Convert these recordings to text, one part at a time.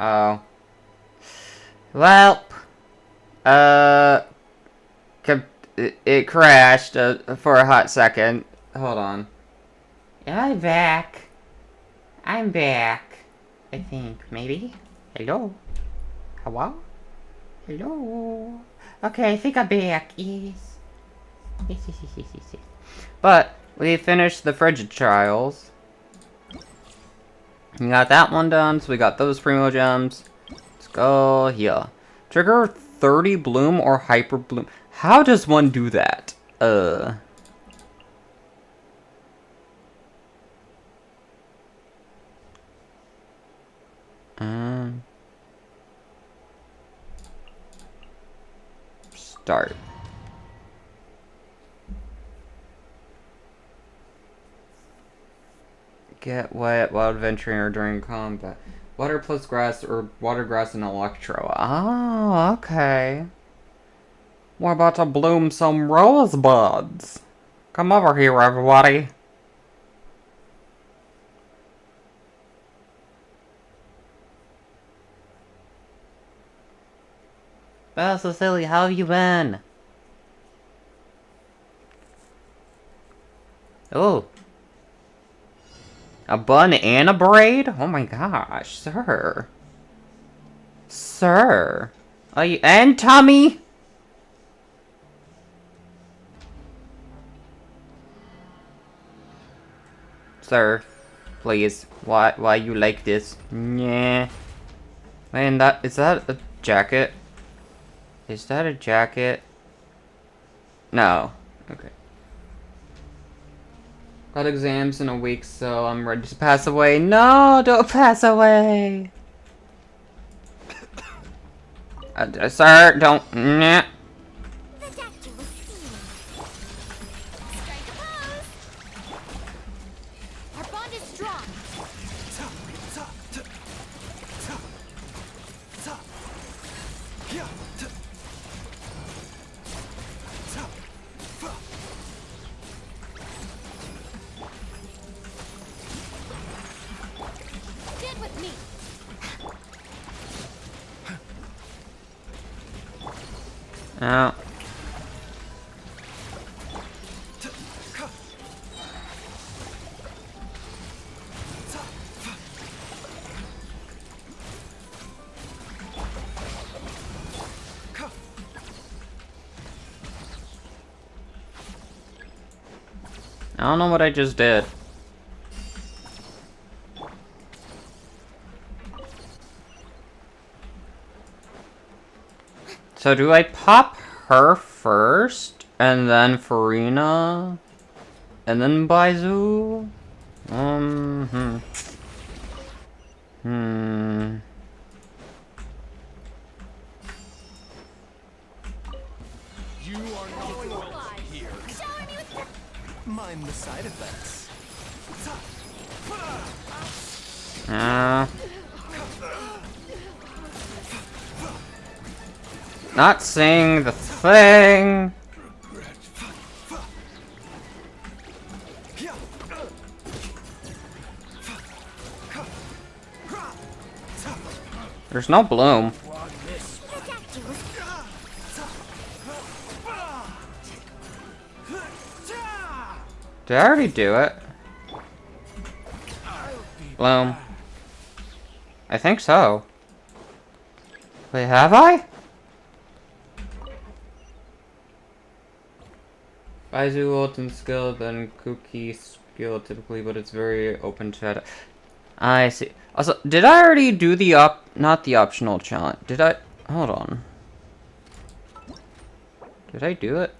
Oh. Well. Uh. It crashed for a hot second. Hold on. I'm back. I'm back. I think, maybe. Hello? Hello? Hello? Okay, I think I'm back. Yes. Yes. But, we finished the Frigid Trials. We got that one done, so we got those Primo Gems. Let's go here. Trigger 30 Bloom or Hyper Bloom. How does one do that? Start. Get wet while adventuring or during combat. Water plus grass or water, grass, and electro. Oh, okay. We're about to bloom some rosebuds. Come over here, everybody. Well, Cecilia, how have you been? Oh. A bun and a braid? Oh my gosh, sir. Sir. Are you, and Tommy? Sir, please. Why you like this? Yeah. Man, is that a jacket? Is that a jacket? No. Okay. Got exams in a week, so I'm ready to pass away. No, don't pass away. Sir, don't. Nah. Our bond is strong. Stand with me. Oh. I don't know what I just did. So do I pop her first, and then Furina, and then Baizu? You are not welcome here. Mind the side effects. Not saying the thing. There's no bloom. Did I already do it? Bloom. I think so. Wait, have I? Baizu ult and skill, then Kuki skill typically, but it's very open chat. I see. Also, did I already do the not the optional challenge? Did I? Hold on. Did I do it?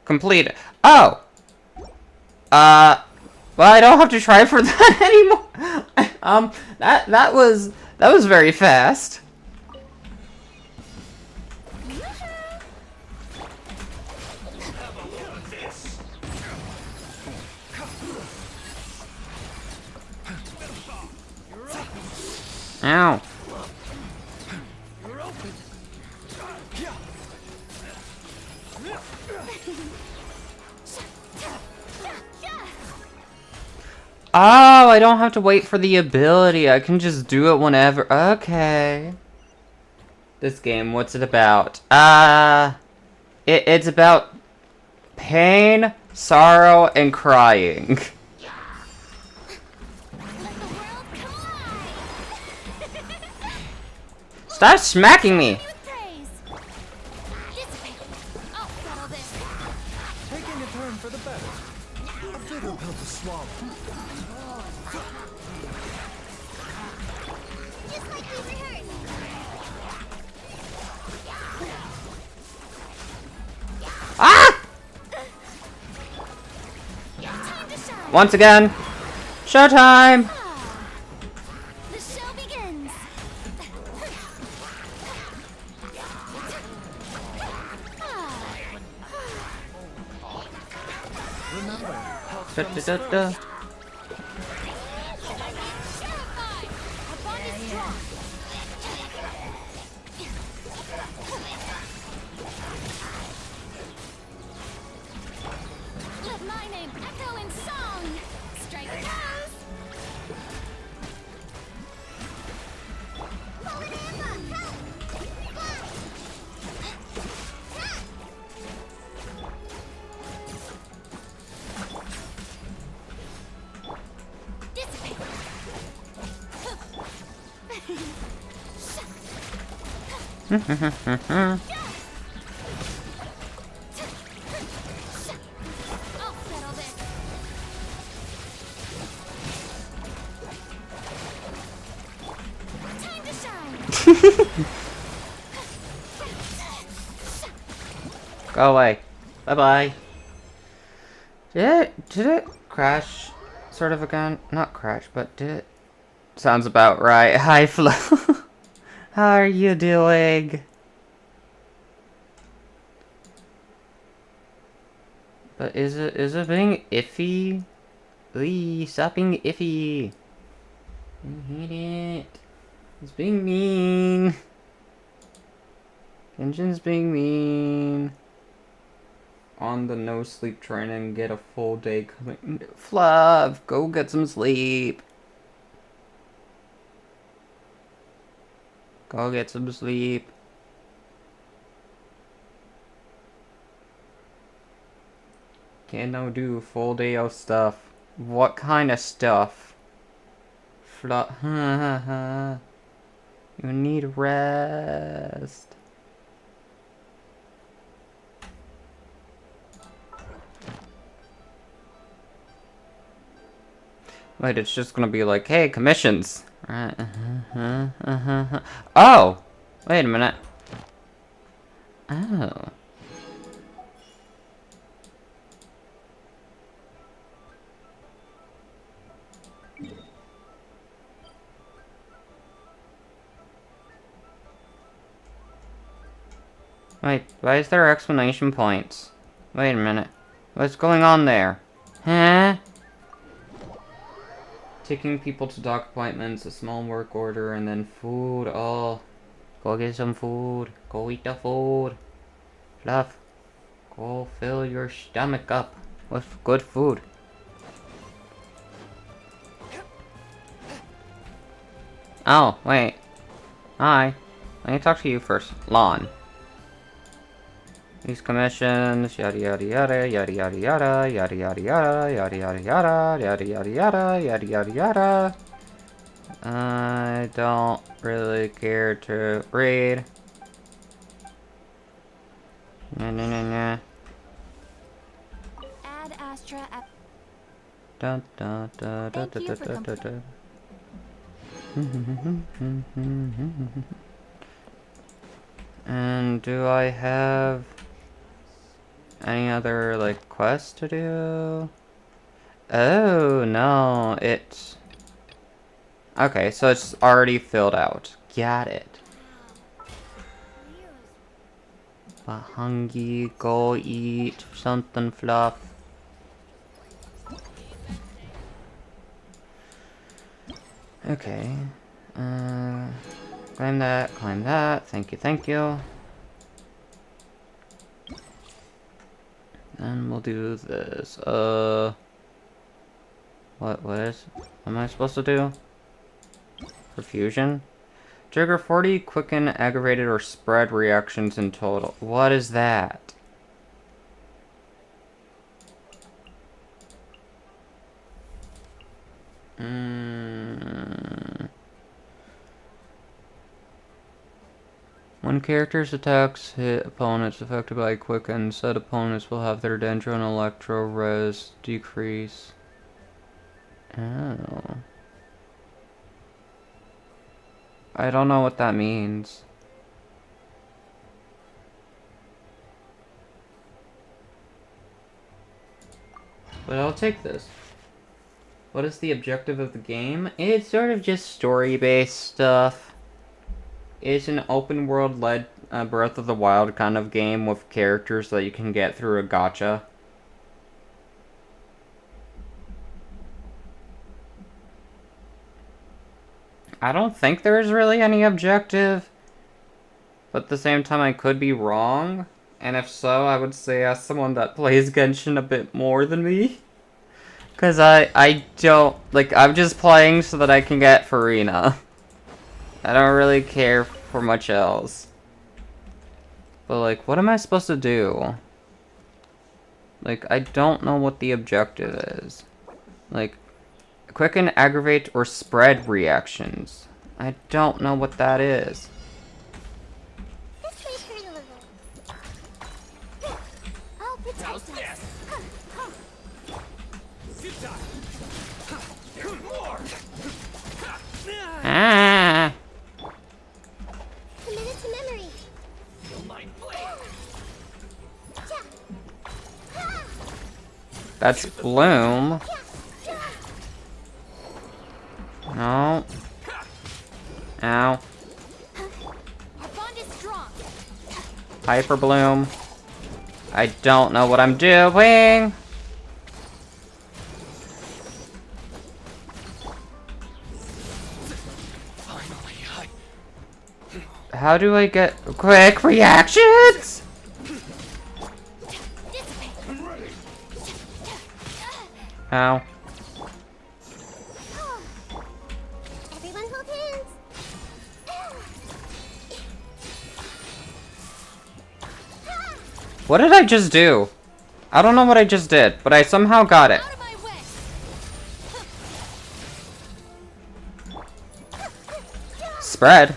Complete it. Oh! Well, I don't have to try for that anymore. That was very fast. Ow. Oh, I don't have to wait for the ability. I can just do it whenever. Okay. This game, what's it about? It's about pain, sorrow, and crying. Let the world collide. Stop smacking me! With praise. Dissipate. I'll settle this. Taking a turn for the better. A bitter pill to swallow. Just like we rehearsed. Ah! Time to shine. Once again, showtime! The show begins. Remember, help Da, comes da, da, da. first. Terrified. Our bond is strong. Let my name echo in song. Strike a pose. Dissipate. I'll settle this. Time to shine. Go away. Bye-bye. Did it crash sort of again? Not crash, but did it? Sounds about right. Hi, Flo. How are you doing? But is it being iffy? Please stop being iffy. I hate it. It's being mean. Engine's being mean. On the no sleep train and get a full day coming. Fluff, go get some sleep. Go get some sleep. Can now do full day of stuff. What kind of stuff? Fluff. You need rest. Wait, it's just gonna be like, hey, commissions. Right. Oh! Wait a minute. Oh. Wait, why is there explanation points? Wait a minute. What's going on there? Huh? Taking people to dock appointments, a small work order, and then food. Oh, go get some food. Go eat the food. Fluff, go fill your stomach up with good food. Oh, wait. Hi. Let me talk to you first. Lawn. These commissions, yada yada yada, yada yada yada, yada yada yada, yada yada yada, yada yada yada, yada yada yada. I don't really care to read. Nah, nah, nah, nah. Add Astra at Da, da, da, da, Thank da, you da, for da, da, da. And do I have any other, like, quests to do? Oh, no, it's... Okay, so it's already filled out. Got it. But hungry, go eat something fluff. Okay. Climb that, climb that. Thank you, thank you. And we'll do this. What am I supposed to do? For fusion? Trigger 40 quicken, aggravated, or spread reactions in total. What is that? When characters' attacks hit opponents affected by quicken, said opponents will have their Dendro and Electro res decrease. Oh. I don't know what that means. But I'll take this. What is the objective of the game? It's sort of just story-based stuff. It's an open world led Breath of the Wild kind of game with characters that you can get through a gacha. I don't think there's really any objective. But at the same time, I could be wrong. And if so, I would say as someone that plays Genshin a bit more than me. Because I don't... Like, I'm just playing so that I can get Furina. I don't really care for much else. But, like, what am I supposed to do? Like, I don't know what the objective is. Like, quicken, aggravate, or spread reactions. I don't know what that is. This may hurt a little. I'll protect us. Ah! Committed to memory. That's Bloom. No. Ow. Our bond is strong. Hyper Bloom. I don't know what I'm doing. How do I get quick reactions? Ow. Everyone hold hands. What did I just do? I don't know what I just did, but I somehow got it. Out of my way. Spread.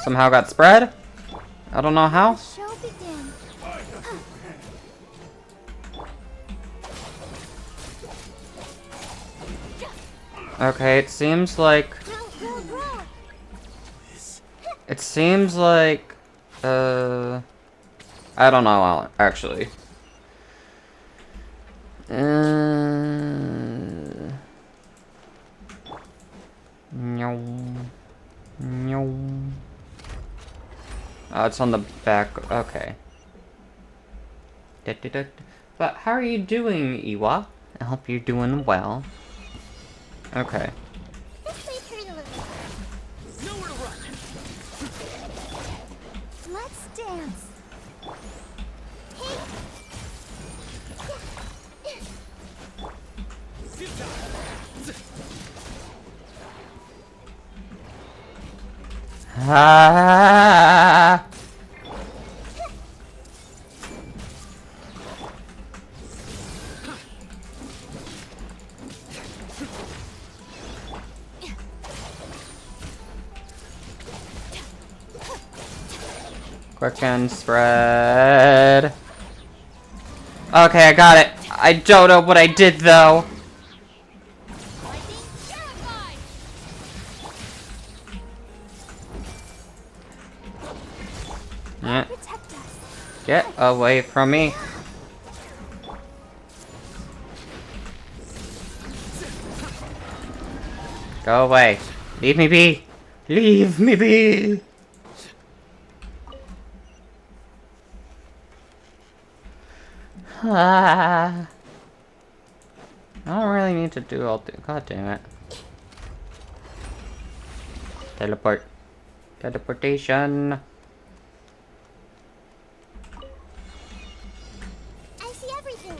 Somehow got spread. I don't know how. Show begins. Okay, it seems like... Grow. It seems like... I don't know, actually. No. Oh, it's on the back. Okay. But how are you doing, Iwa? I hope you're doing well. Okay. This may hurt a little. Nowhere to run. Let's dance. Ah! Quick and spread. Okay, I got it. I don't know what I did though. Terrified. Yeah. Protect us. Get away from me. Go away. Leave me be. Leave me be. Ah. I don't really need to do all the... God damn it. Teleport. Teleportation. I see everything.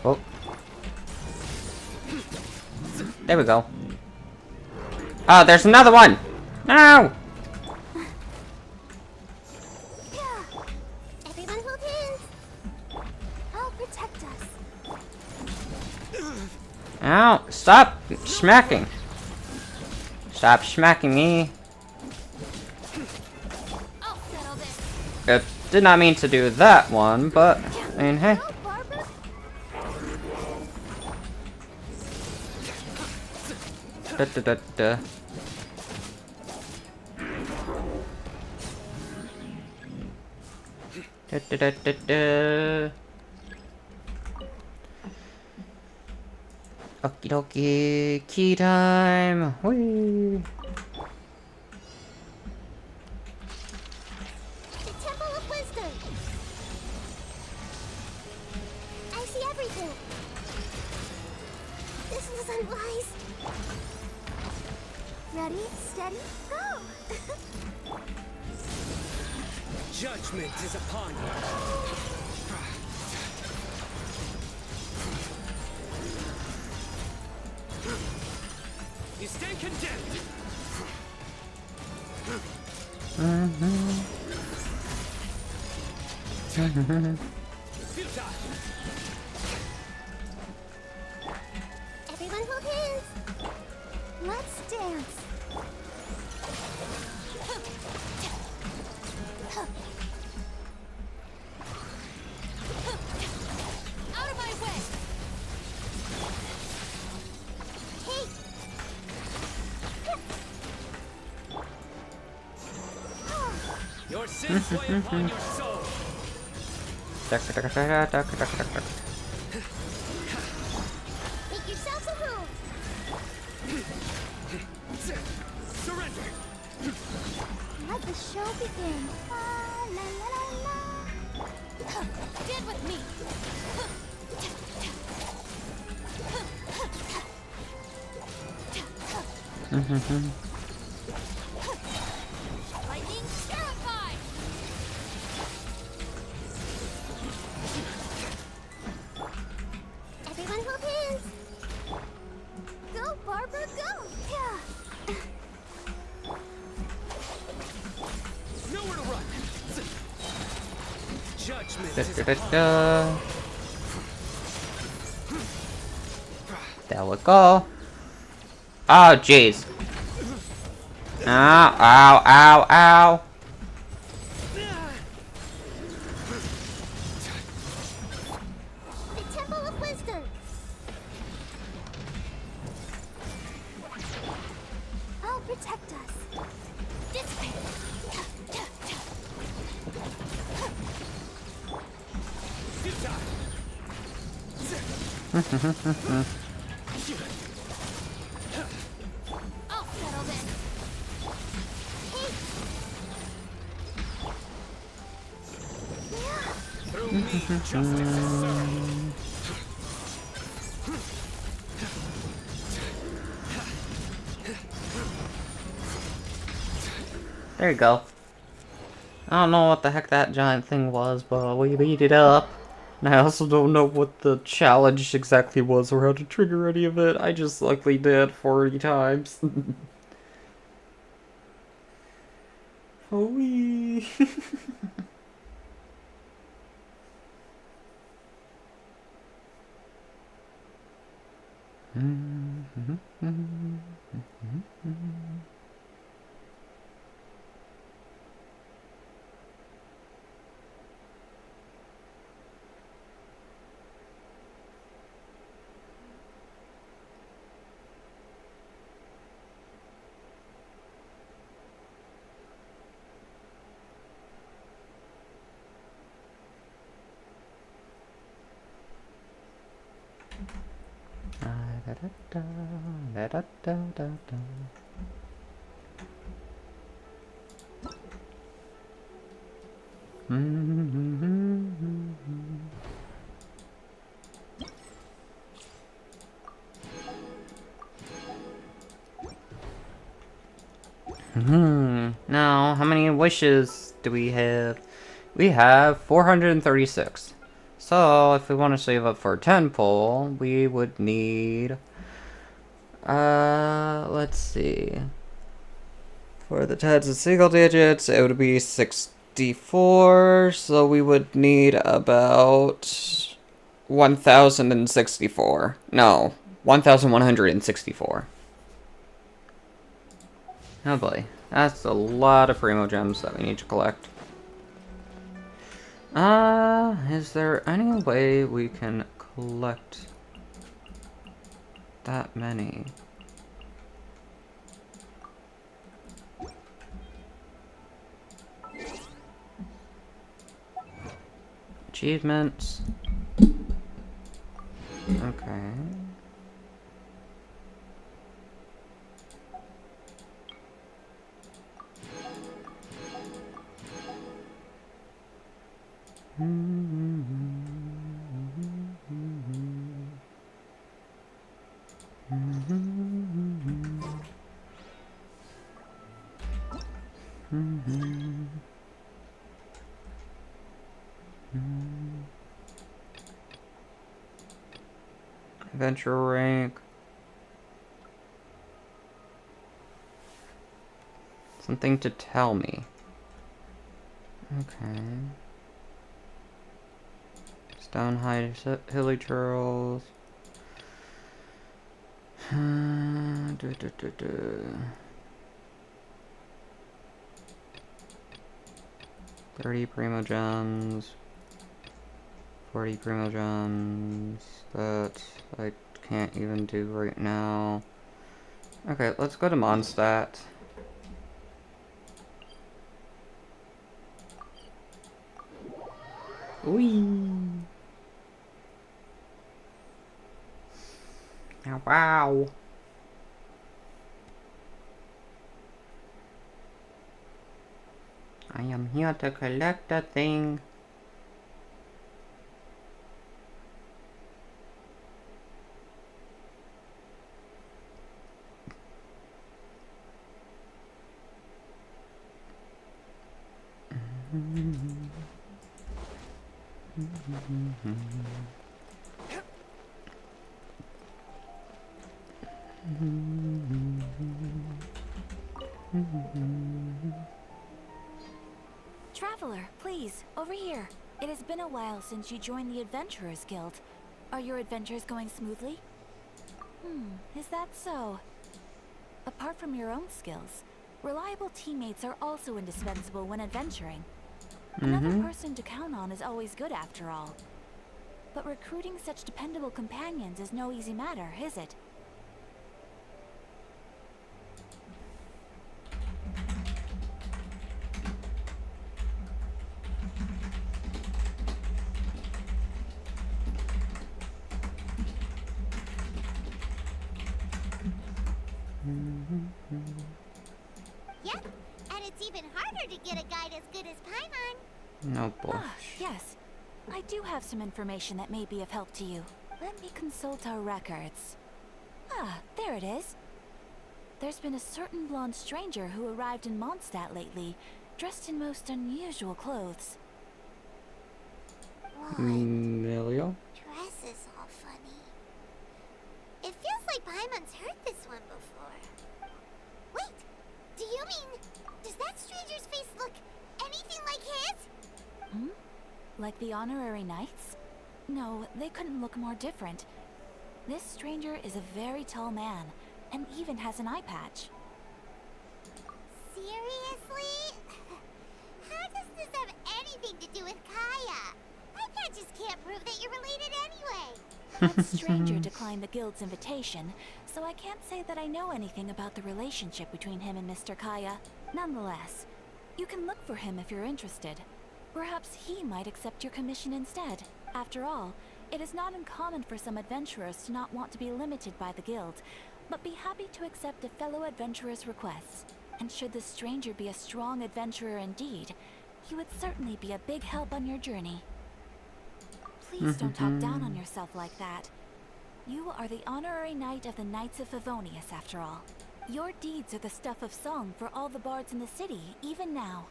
Oh. There we go. Oh, there's another one! No! Everyone hold hands. I'll protect us. Ow! Stop smacking! Stop smacking me! I'll settle this. It did not mean to do that one, but I mean, hey. Oh, Barbara. Da, da, da, da. Da, da, da, da, da. Okie dokie, key time. Whee. The Temple of Wisdom. I see everything. This was unwise. Ready, steady, go. Judgment is upon you. You stand condemned. Futile. Everyone hold hands. Let's dance. Out of my way. Hey. Your sins weigh upon your soul. Da, da, da, da, da, da, da, da. Make yourselves at home. Surrender. Let the show begin. La la la la la. Get with me. Lightning terrified. Everyone hold hands. Go, Barbara, go. Yeah. Nowhere to run. Judgment Da, is da, da, upon you. da. There we go. Oh, jeez. Ow, ow, ow, ow. The Temple of Wisdom. I'll protect us. Dissipate. Futile. I'll settle this. Hey. Yeah. Through me, justice is served. There you go. I don't know what the heck that giant thing was, but we beat it up. And I also don't know what the challenge exactly was or how to trigger any of it. I just luckily did 40 times. Oh, wee. Now, how many wishes do we have? We have 436. So, if we want to save up for a 10 pull, we would need... let's see. For the tens and single digits, it would be 64. So we would need about 1,064. No, 1,164. Oh boy, that's a lot of Primo Gems that we need to collect. Is there any way we can collect that many? Achievements. Okay. Adventure rank. Something to tell me. Okay. Stone High Hilly Turtles. 30 Primo Gems. 40 Primo Gems. That I can't even do right now. Okay, let's go to Mondstadt. Whee! Oh, wow! I am here to collect a thing. Traveler, please, over here. It has been a while since you joined the Adventurers Guild. Are your adventures going smoothly? Is that so? Apart from your own skills, reliable teammates are also indispensable when adventuring. Another person to count on is always good after all. But recruiting such dependable companions is no easy matter, is it? Yep, and it's even harder to get a guide as good as Paimon. No bullshit. Yes. I do have some information that may be of help to you. Let me consult our records. There it is. There's been a certain blonde stranger who arrived in Mondstadt lately, dressed in most unusual clothes. Emilio? Dress is all funny. It feels like Paimon's heard this one before. Wait, do you mean... does that stranger's face look anything like his? Like the honorary knights? No, they couldn't look more different. This stranger is a very tall man, and even has an eye patch. Seriously? How does this have anything to do with Kaya? I just can't prove that you're related anyway. That stranger declined the guild's invitation, so I can't say that I know anything about the relationship between him and Mr. Kaya. Nonetheless, you can look for him if you're interested. Perhaps he might accept your commission instead. After all, it is not uncommon for some adventurers to not want to be limited by the guild, but be happy to accept a fellow adventurer's requests. And should the stranger be a strong adventurer indeed, he would certainly be a big help on your journey. Please don't talk down on yourself like that. You are the honorary knight of the Knights of Favonius, after all. Your deeds are the stuff of song for all the bards in the city, even now.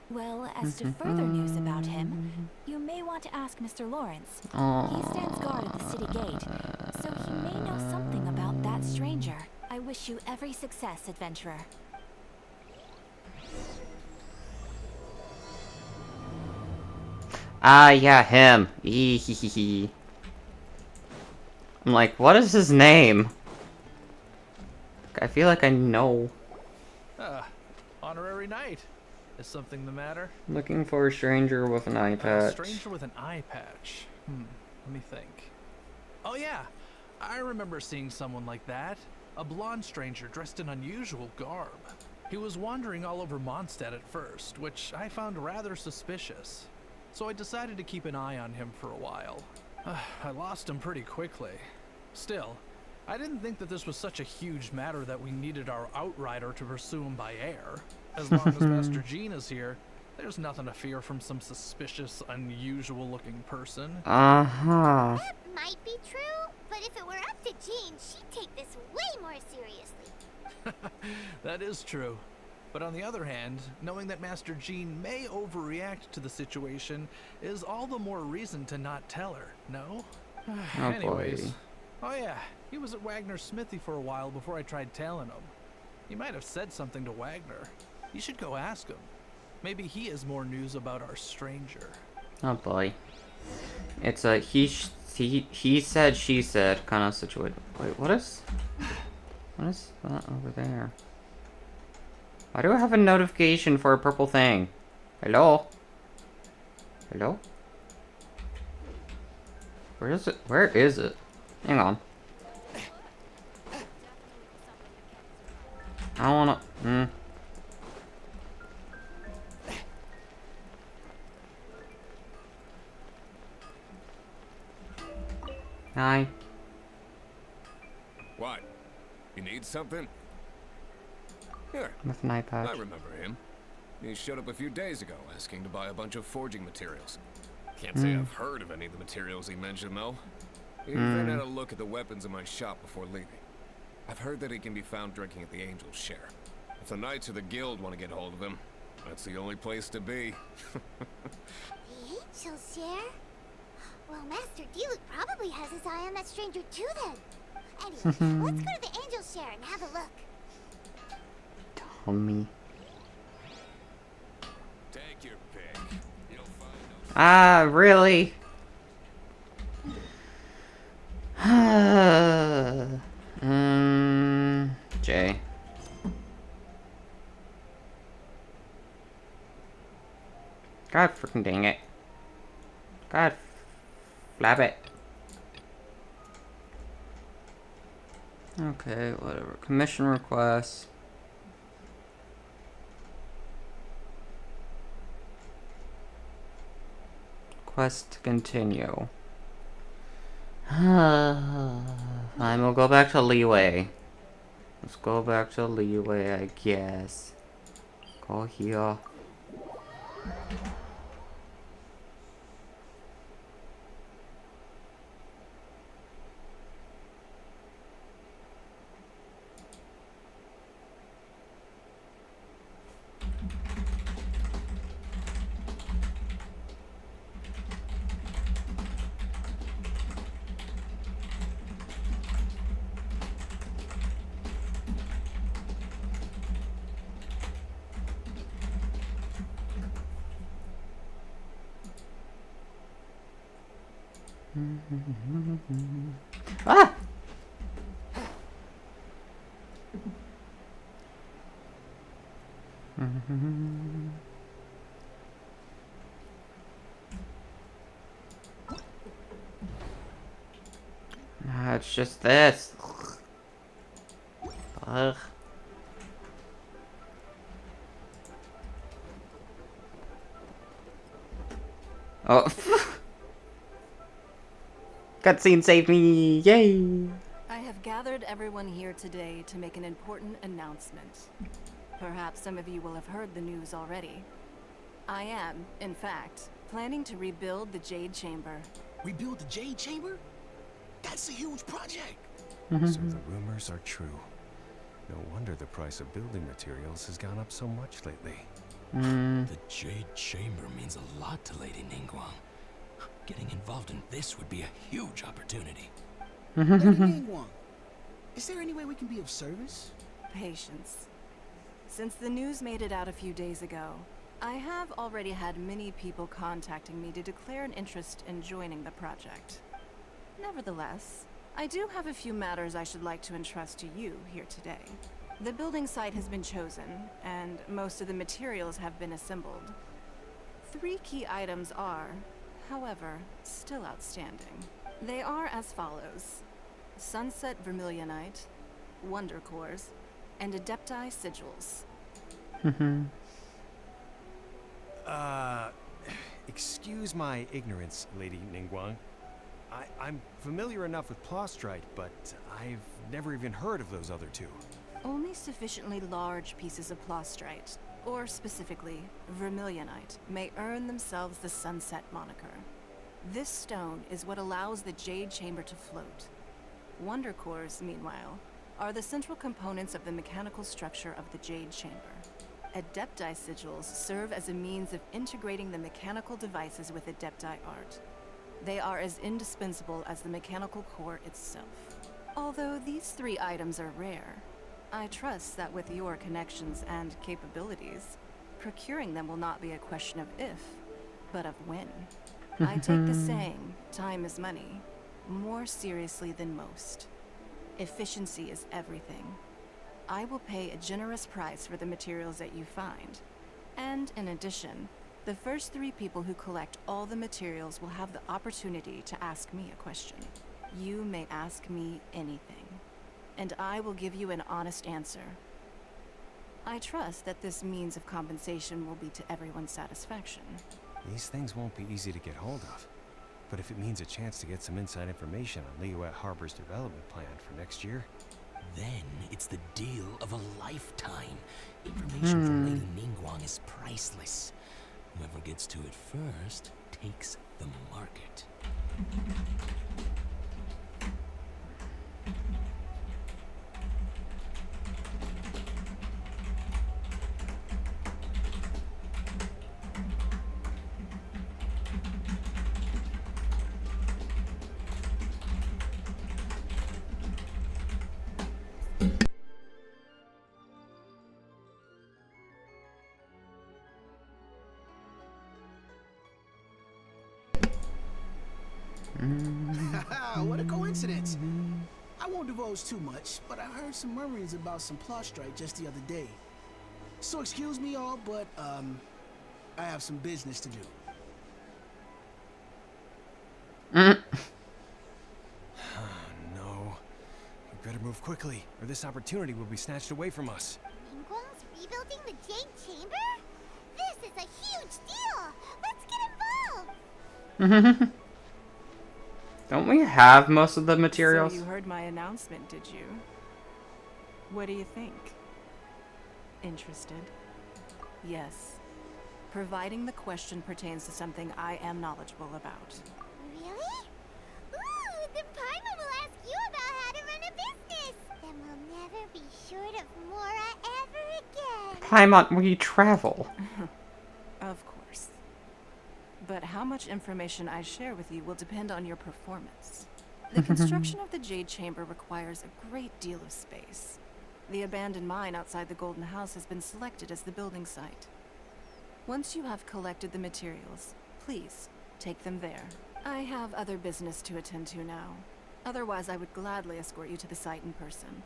Well, as to further news about him, you may want to ask Mr. Lawrence. He stands guard at the city gate, so he may know something about that stranger. I wish you every success, adventurer. Ah, yeah, him. Ehehehe. I'm like, what is his name? I feel like I know. Honorary knight. Is something the matter? Looking for a stranger with an eye A patch. stranger with an eye patch. Let me think. Oh yeah, I remember seeing someone like that. A blonde stranger dressed in unusual garb. He was wandering all over Mondstadt at first, which I found rather suspicious. So I decided to keep an eye on him for a while. I lost him pretty quickly. Still, I didn't think that this was such a huge matter that we needed our outrider to pursue him by air. As long as Master Jean is here, there's nothing to fear from some suspicious, unusual-looking person. Uh-huh. That might be true, but if it were up to Jean, she'd take this way more seriously. That is true. But on the other hand, knowing that Master Jean may overreact to the situation is all the more reason to not tell her, no? Oh, Anyways. boy. Oh yeah, he was at Wagner's smithy for a while before I tried tailing him. He might have said something to Wagner. You should go ask him. Maybe he has more news about our stranger. Oh boy. It's a he said, she said kind of situation. Wait, what is that over there? Why do I have a notification for a purple thing? Hello? Hello? Where is it? Where is it? Hang on. I don't wanna. Hi. What? You need something? Here, With an eye I patch. remember him. He showed up a few days ago asking to buy a bunch of forging materials. Can't say I've heard of any of the materials he mentioned, though. He even had a look at the weapons in my shop before leaving. I've heard that he can be found drinking at the Angel's Share. If the Knights of the Guild want to get hold of him, that's the only place to be. The Angel's Share? Well, Master Diluc probably has his eye on that stranger too then. Anyway, let's go to the Angel's Share and have a look. Tommy. Take your pick. You'll find no... Ah, really? Jay. God freaking dang it. God flab it. Okay, whatever. Commission request. Quest to continue. Fine, we'll go back to Leeway. Let's go back to Leeway, I guess. Go here. Ah! It's just this. Ugh. Oh. Cutscene saved me! Yay! I have gathered everyone here today to make an important announcement. Perhaps some of you will have heard the news already. I am, in fact, planning to rebuild the Jade Chamber. Rebuild the Jade Chamber? That's a huge project. So the rumors are true. No wonder the price of building materials has gone up so much lately. The Jade Chamber means a lot to Lady Ningguang. Getting involved in this would be a huge opportunity. Lady Ningguang, is there any way we can be of service? Patience. Since the news made it out a few days ago, I have already had many people contacting me to declare an interest in joining the project. Nevertheless, I do have a few matters I should like to entrust to you here today. The building site has been chosen, and most of the materials have been assembled. 3 key items are, however, still outstanding. They are as follows: Sunset Vermilionite, Wonder Cores, and Adepti Sigils. Excuse my ignorance, Lady Ningguang. I'm familiar enough with Plostrite, but I've never even heard of those other 2. Only sufficiently large pieces of Plostrite, or specifically Vermilionite, may earn themselves the Sunset moniker. This stone is what allows the Jade Chamber to float. Wonder Cores, meanwhile, are the central components of the mechanical structure of the Jade Chamber. Adepti Sigils serve as a means of integrating the mechanical devices with Adepti art. They are as indispensable as the mechanical core itself. Although these 3 items are rare, I trust that with your connections and capabilities, procuring them will not be a question of if, but of when. I take the saying, time is money, more seriously than most. Efficiency is everything. I will pay a generous price for the materials that you find. And in addition, the first 3 people who collect all the materials will have the opportunity to ask me a question. You may ask me anything, and I will give you an honest answer. I trust that this means of compensation will be to everyone's satisfaction. These things won't be easy to get hold of. But if it means a chance to get some inside information on Liyuet Harbor's development plan for next year... Then it's the deal of a lifetime. Information from Lady Ningguang is priceless. Whoever gets to it first takes the market. What a coincidence. I won't divulge too much, but I heard some murmurings about some Plostrite just the other day. So excuse me all, but I have some business to do. No. We better move quickly, or this opportunity will be snatched away from us. Ningguang's rebuilding the Jade Chamber? This is a huge deal! Let's get involved! Don't we have most of the materials? So you heard my announcement, did you? What do you think? Interested? Yes. Providing the question pertains to something I am knowledgeable about. Really? Ooh, then Paimon will ask you about how to run a business! Then we'll never be short of Mora ever again! Paimon, we travel. Of course. But how much information I share with you will depend on your performance. The construction of the Jade Chamber requires a great deal of space. The abandoned mine outside the Golden House has been selected as the building site. Once you have collected the materials, please take them there. I have other business to attend to now. Otherwise, I would gladly escort you to the site in person.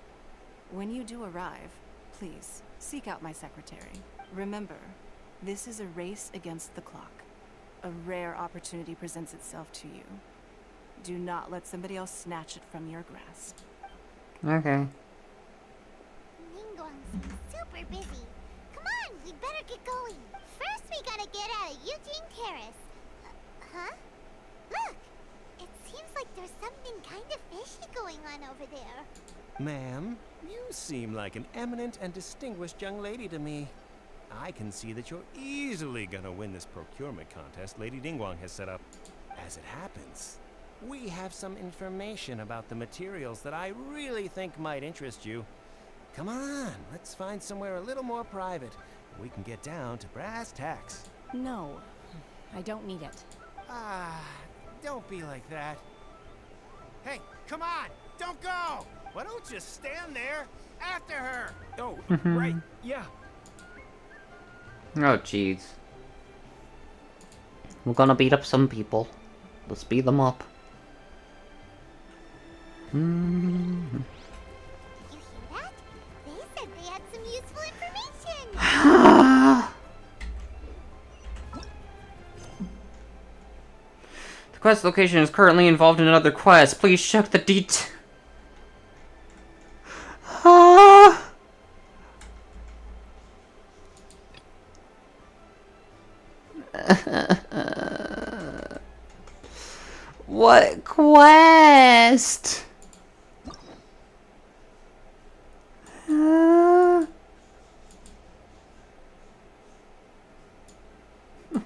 When you do arrive, please seek out my secretary. Remember, this is a race against the clock. A rare opportunity presents itself to you. Do not let somebody else snatch it from your grasp. Okay. Ningguang seems super busy. Come on, we better get going. First, we gotta get out of Eugene Terrace. Huh? Look! It seems like there's something kind of fishy going on over there. Ma'am, you seem like an eminent and distinguished young lady to me. I can see that you're easily gonna win this procurement contest Lady Ningguang has set up. As it happens, we have some information about the materials that I really think might interest you. Come on, let's find somewhere a little more private. we can get down to brass tacks. No, I don't need it. Ah, don't be like that. Hey, come on! Don't go! Why don't you stand there after her? Oh, right, yeah. Oh, jeez. We're gonna beat up some people. Let's beat them up. You hear that? They said they had some useful information. The quest location is currently involved in another quest. Please check the details. What quest?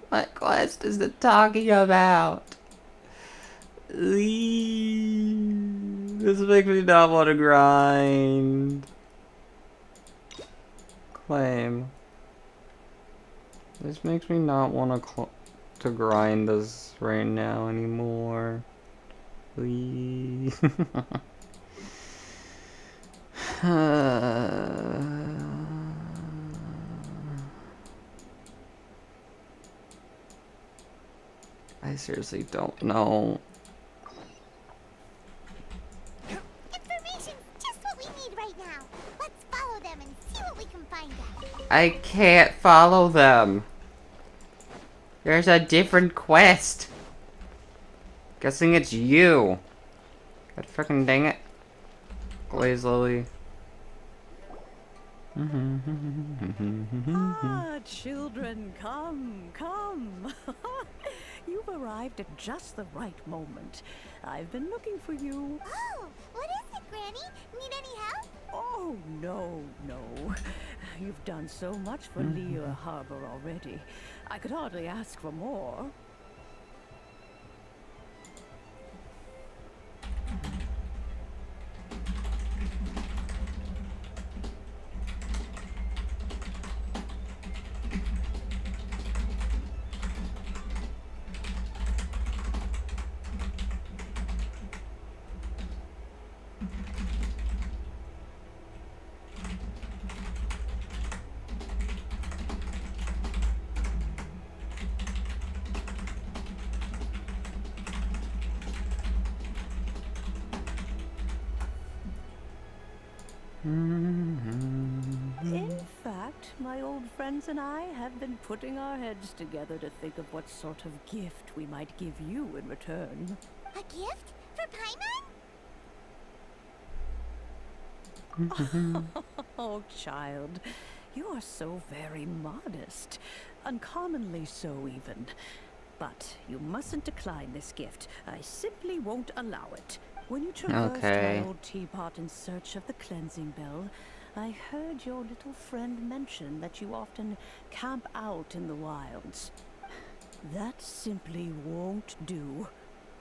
What quest is it talking about? This makes me not want to grind. Claim. This makes me not want to grind this right now anymore. I seriously don't know. Information's just what we need right now. Let's follow them and see what we can find out. I can't follow them. There's a different quest. Guessing it's you. God fucking dang it. Glaze Lily. Ah, children, come, come. You've arrived at just the right moment. I've been looking for you. Oh, what is it, Granny? Need any help? Oh, no, no. You've done so much for Lea Harbor already. I could hardly ask for more. In fact, my old friends and I have been putting our heads together to think of what sort of gift we might give you in return. A gift? For Paimon? Oh, child, you are so very modest. Uncommonly so, even. But you mustn't decline this gift. I simply won't allow it. When you traversed Okay. my old teapot in search of the cleansing bell, I heard your little friend mention that you often camp out in the wilds. That simply won't do.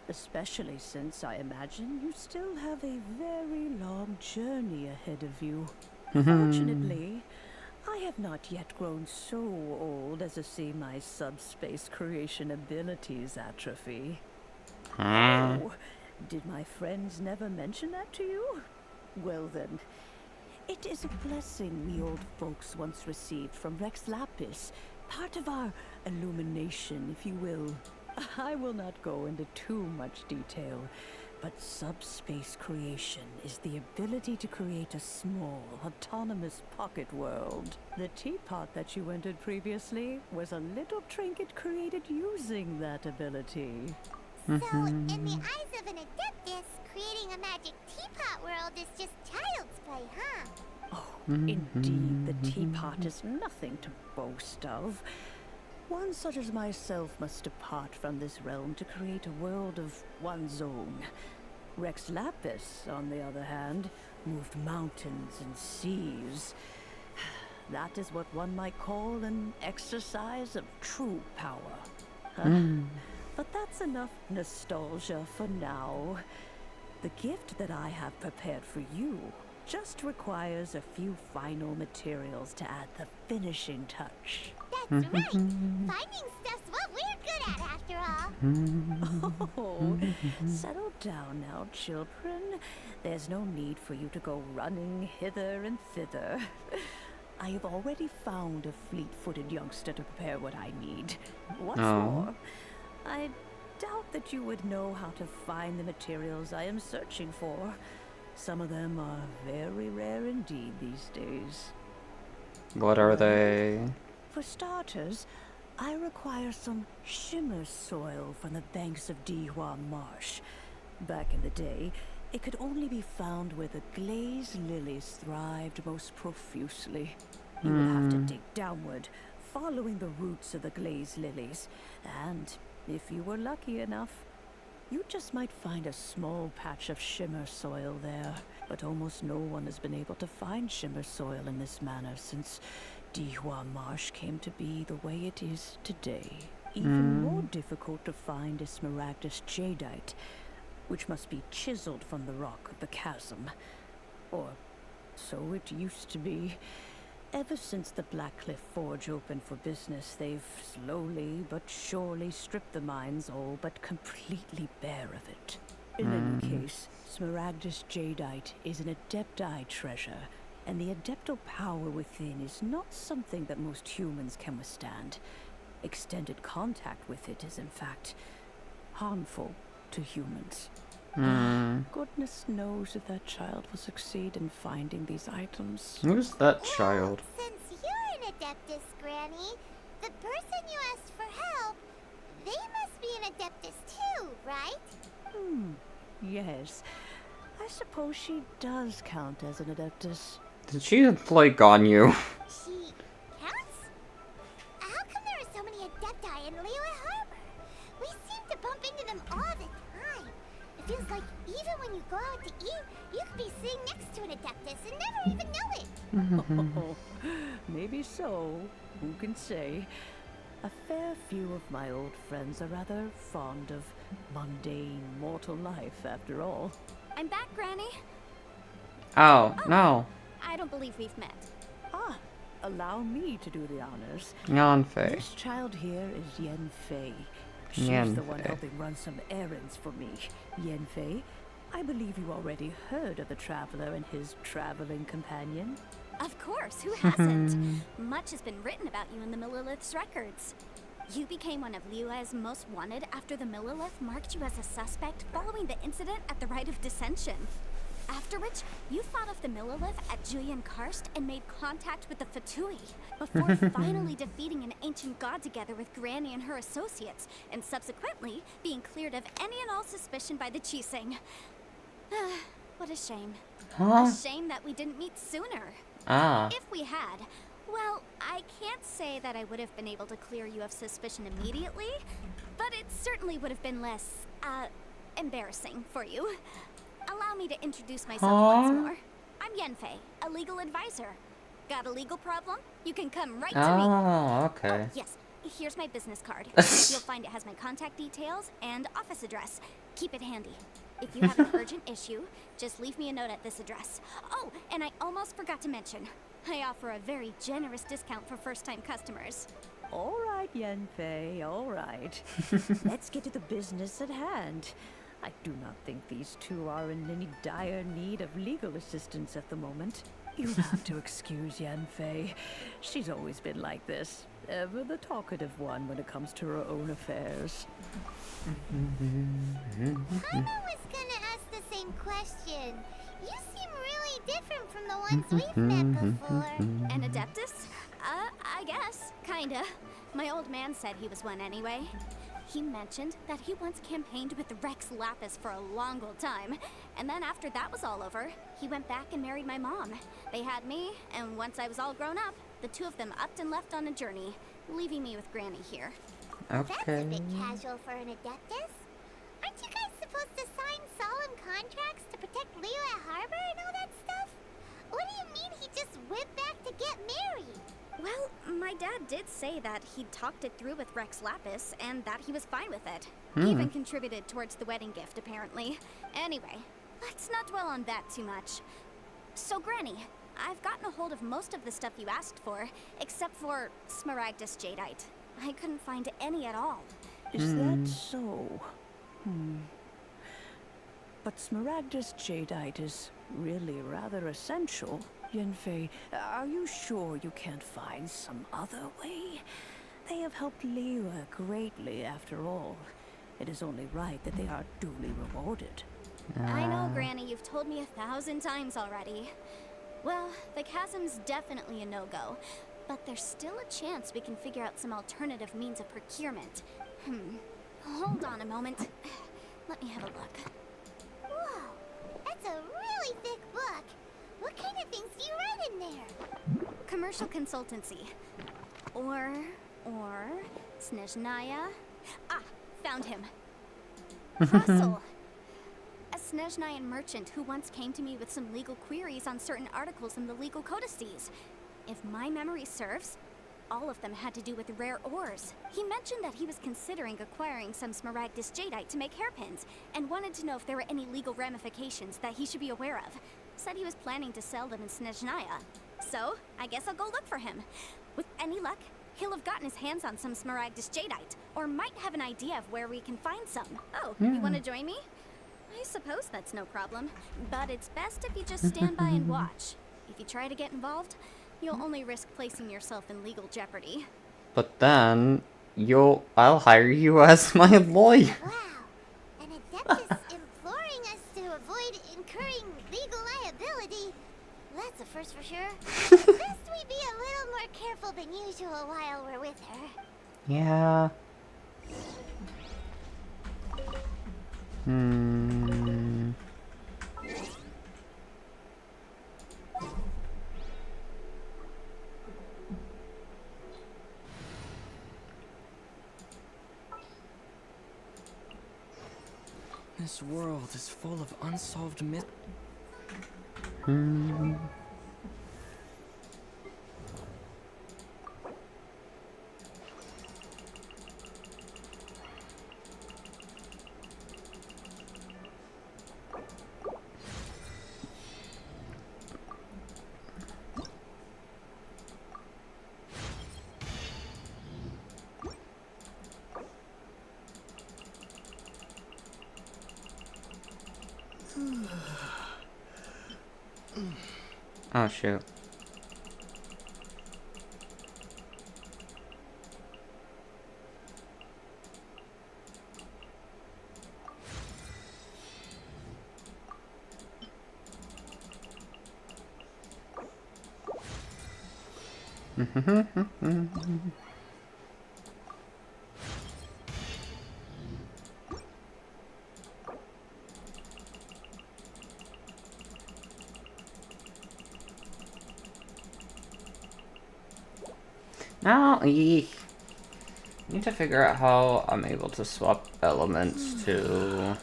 Especially since I imagine you still have a very long journey ahead of you. Fortunately, I have not yet grown so old as to see my subspace creation abilities atrophy. Oh, did my friends never mention that to you? Well then, it is a blessing we old folks once received from Rex Lapis, part of our illumination, if you will. I will not go into too much detail, but subspace creation is the ability to create a small, autonomous pocket world. The teapot that you entered previously was a little trinket created using that ability. So, in the eyes of an adeptus, creating a magic teapot world is just child's play, huh? Oh, indeed, the teapot is nothing to boast of. One such as myself must depart from this realm to create a world of one's own. Rex Lapis, on the other hand, moved mountains and seas. That is what one might call an exercise of true power. But that's enough nostalgia for now. The gift that I have prepared for you just requires a few final materials to add the finishing touch. That's right. Finding stuff's what we're good at, after all. Oh, settle down now, children. There's no need for you to go running hither and thither. I have already found a fleet-footed youngster to prepare what I need. What's more, I doubt that you would know how to find the materials I am searching for. Some of them are very rare indeed these days. What are they? For starters, I require some shimmer soil from the banks of Dihua Marsh. Back in the day, it could only be found where the glazed lilies thrived most profusely. You would have to dig downward, following the roots of the glazed lilies, and if you were lucky enough, you just might find a small patch of shimmer soil there. But almost no one has been able to find shimmer soil in this manner since Dihua Marsh came to be the way it is today. Even more difficult to find is smaragdus jadeite, which must be chiseled from the rock of the chasm. Or so it used to be. Ever since the Blackcliff Forge opened for business, they've slowly but surely stripped the mines all but completely bare of it. In any case, smaragdus jadeite is an adepti treasure, and the adeptal power within is not something that most humans can withstand. Extended contact with it is, in fact, harmful to humans. Goodness knows if that child will succeed in finding these items. Who's that child? Since you're an Adeptus, Granny, the person you asked for help, they must be an Adeptus too, right? Yes. I suppose she does count as an Adeptus. Did she flake on you? She counts? How come there are so many Adepti in Liyue Harbor? We seem to bump into them all the time. It feels like even when you go out to eat, you could be sitting next to an Adeptus and never even know it. Maybe so. Who can say? A fair few of my old friends are rather fond of mundane mortal life, after all. I'm back, Granny. Oh, no. I don't believe we've met. Ah, allow me to do the honors. Yanfei. This child here is Yen Fei. She's the one Yanfei. helping run some errands for me. Yen Fei, I believe you already heard of the traveler and his traveling companion. Of course, who hasn't? Much has been written about you in the Millilith's records. You became one of Liyue's most wanted after the Millilith marked you as a suspect following the incident at the Rite of Dissension. After which, you fought off the Millilith at Julian Karst and made contact with the Fatui, before finally defeating an ancient god together with Granny and her associates, and subsequently being cleared of any and all suspicion by the Chiseng. What a shame. Huh? A shame that we didn't meet sooner. Ah. If we had, well, I can't say that I would have been able to clear you of suspicion immediately, but it certainly would have been less, embarrassing for you. Allow me to introduce myself once more. I'm Yanfei, a legal advisor. Got a legal problem? You can come right to me. Oh, okay. Oh, yes, here's my business card. You'll find it has my contact details and office address. Keep it handy. If you have an urgent issue, just leave me a note at this address. Oh, and I almost forgot to mention, I offer a very generous discount for first-time customers. All right, Yen Fei, all right. Let's get to the business at hand. I do not think these two are in any dire need of legal assistance at the moment. You'll have to excuse Yen Fei. She's always been like this. Ever the talkative one when it comes to her own affairs. Paimon was gonna ask the same question. You seem really different from the ones we've met before. An Adeptus? I guess. Kinda. My old man said he was one anyway. He mentioned that he once campaigned with Rex Lapis for a long old time. And then after that was all over, he went back and married my mom. They had me, and once I was all grown up, the two of them upped and left on a journey, leaving me with Granny here. That's a Okay. bit casual for an Adeptus. Aren't you guys supposed to sign solemn contracts to protect Liyue Harbor and all that stuff? What do you mean he just went back to get married? Well, my dad did say that he'd talked it through with Rex Lapis, and that he was fine with it. He even contributed towards the wedding gift, apparently. Anyway, let's not dwell on that too much. So, Granny, I've gotten a hold of most of the stuff you asked for, except for Smaragdus Jadeite. I couldn't find any at all. Is that so? But Smaragdus Jadeite is really rather essential. Yanfei, are you sure you can't find some other way? They have helped Liyue greatly after all. It is only right that they are duly rewarded. I know, Granny, you've told me 1,000 times already. Well, the chasm's definitely a no-go, but there's still a chance we can figure out some alternative means of procurement. Hold on a moment. Let me have a look. Whoa, that's a really thick book. What kind of things do you write in there? Commercial consultancy. Or Snezhnaya. Ah, found him. Russell. A Snezhnayan merchant who once came to me with some legal queries on certain articles in the legal codices. If my memory serves, all of them had to do with rare ores. He mentioned that he was considering acquiring some Smaragdus Jadeite to make hairpins, and wanted to know if there were any legal ramifications that he should be aware of. Said he was planning to sell them in Snezhnaya. So, I guess I'll go look for him. With any luck, he'll have gotten his hands on some Smaragdus Jadeite, or might have an idea of where we can find some. Oh, you want to join me? I suppose that's no problem, but it's best if you just stand by and watch. If you try to get involved, you'll only risk placing yourself in legal jeopardy. But then, I'll hire you as my lawyer. Wow, an Adeptus imploring us to avoid incurring legal liability. That's a first for sure. Best we be a little more careful than usual while we're with her. Yeah. This world is full of unsolved mysteries. Oh, shoot. Now, need to figure out how I'm able to swap elements to.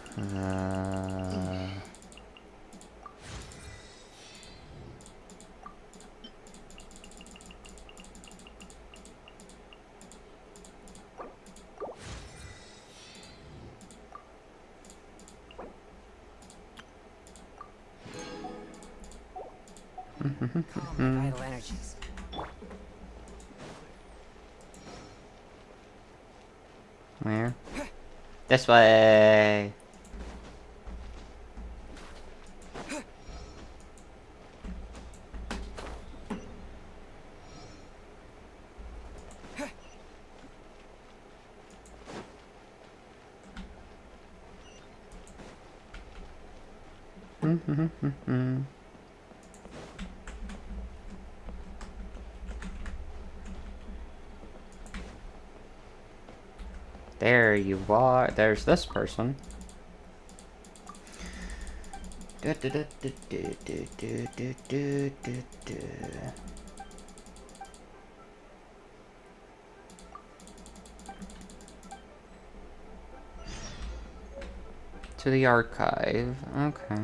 Calm my vital energies. Where? This way. There you are. There's this person. To the archive. Okay.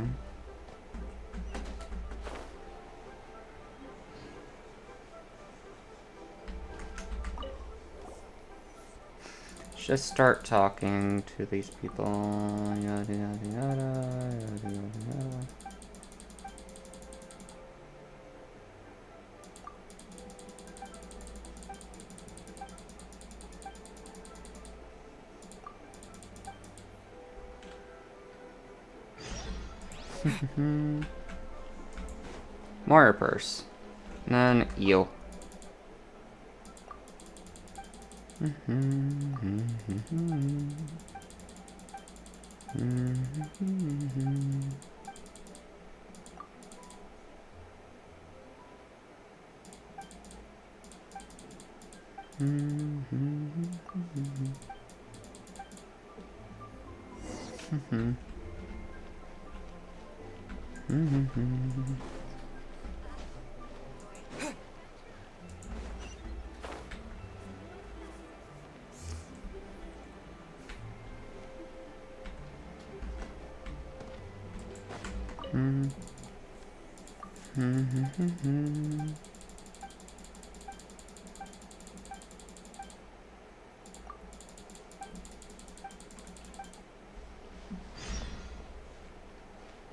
Just start talking to these people. Yada yada yada yada yada yada. More purse. And then you.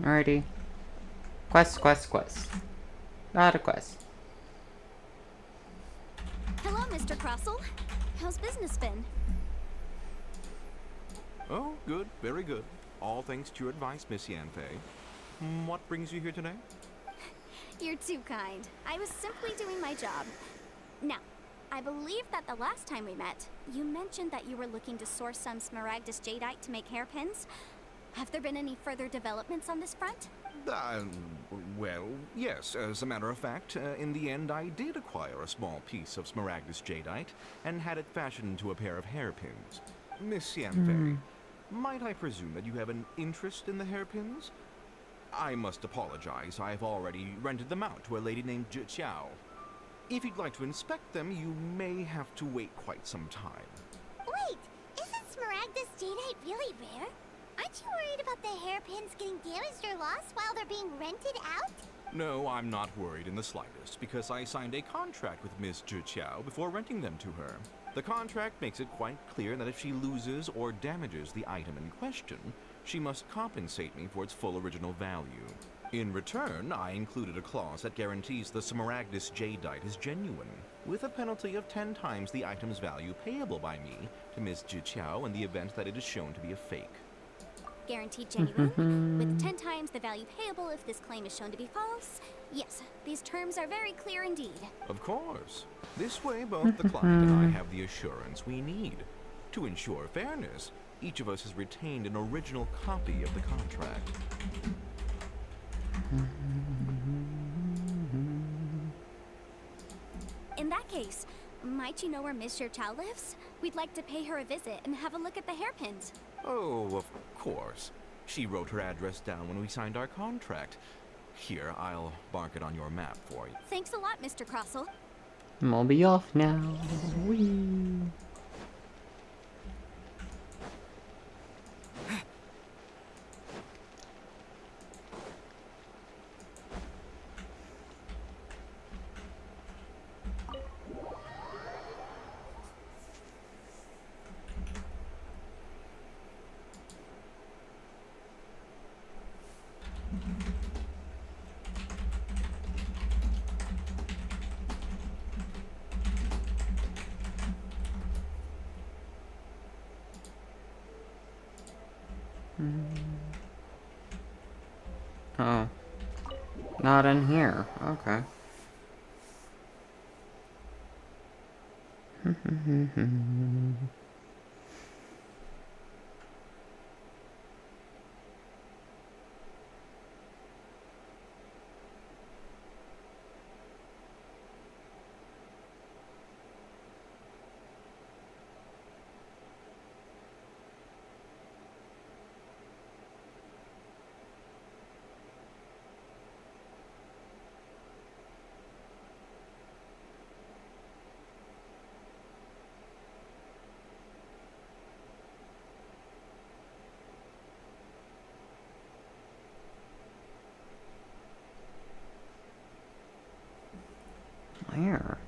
Alrighty. Quest. Got a quest. Hello, Mr. Crossell. How's business been? Oh, good, very good. All thanks to your advice, Miss Yanfei. What brings you here today? You're too kind. I was simply doing my job. Now, I believe that the last time we met, you mentioned that you were looking to source some smaragdus jadeite to make hairpins. Have there been any further developments on this front? Well, yes. As a matter of fact, in the end, I did acquire a small piece of smaragdus jadeite and had it fashioned into a pair of hairpins. Miss Yanfei, might I presume that you have an interest in the hairpins? I must apologize. I've already rented them out to a lady named Zhi. If you'd like to inspect them, you may have to wait quite some time. Wait, isn't smaragdus jadeite really rare? Aren't you worried about the hairpins getting damaged or lost while they're being rented out? No, I'm not worried in the slightest, because I signed a contract with Miss Zhi before renting them to her. The contract makes it quite clear that if she loses or damages the item in question, she must compensate me for its full original value. In return, I included a clause that guarantees the smaragdus jadeite is genuine, with a penalty of 10 times the item's value payable by me to Miss Zhi in the event that it is shown to be a fake. Guaranteed genuine, with 10 times the value payable if this claim is shown to be false. Yes, these terms are very clear indeed. Of course. This way, both the client and I have the assurance we need. To ensure fairness, each of us has retained an original copy of the contract. In that case, might you know where Miss Zhi lives? We'd like to pay her a visit and have a look at the hairpins. Oh, of course. She wrote her address down when we signed our contract. Here, I'll mark it on your map for you. Thanks a lot, Mr. Crossell. I'll be off now. Whee. Oh. Not in here. Okay. Where?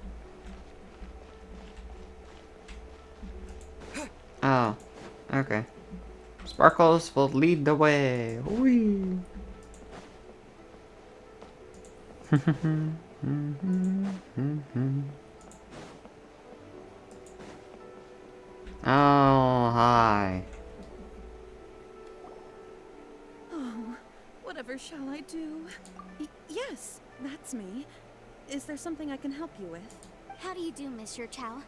Oh, okay. Sparkles will lead the way. Whee! Oh, hi. Oh, whatever Whatever shall I do? Yes, that's me. Is there something I can help you with? How do you do, Monsieur Chow?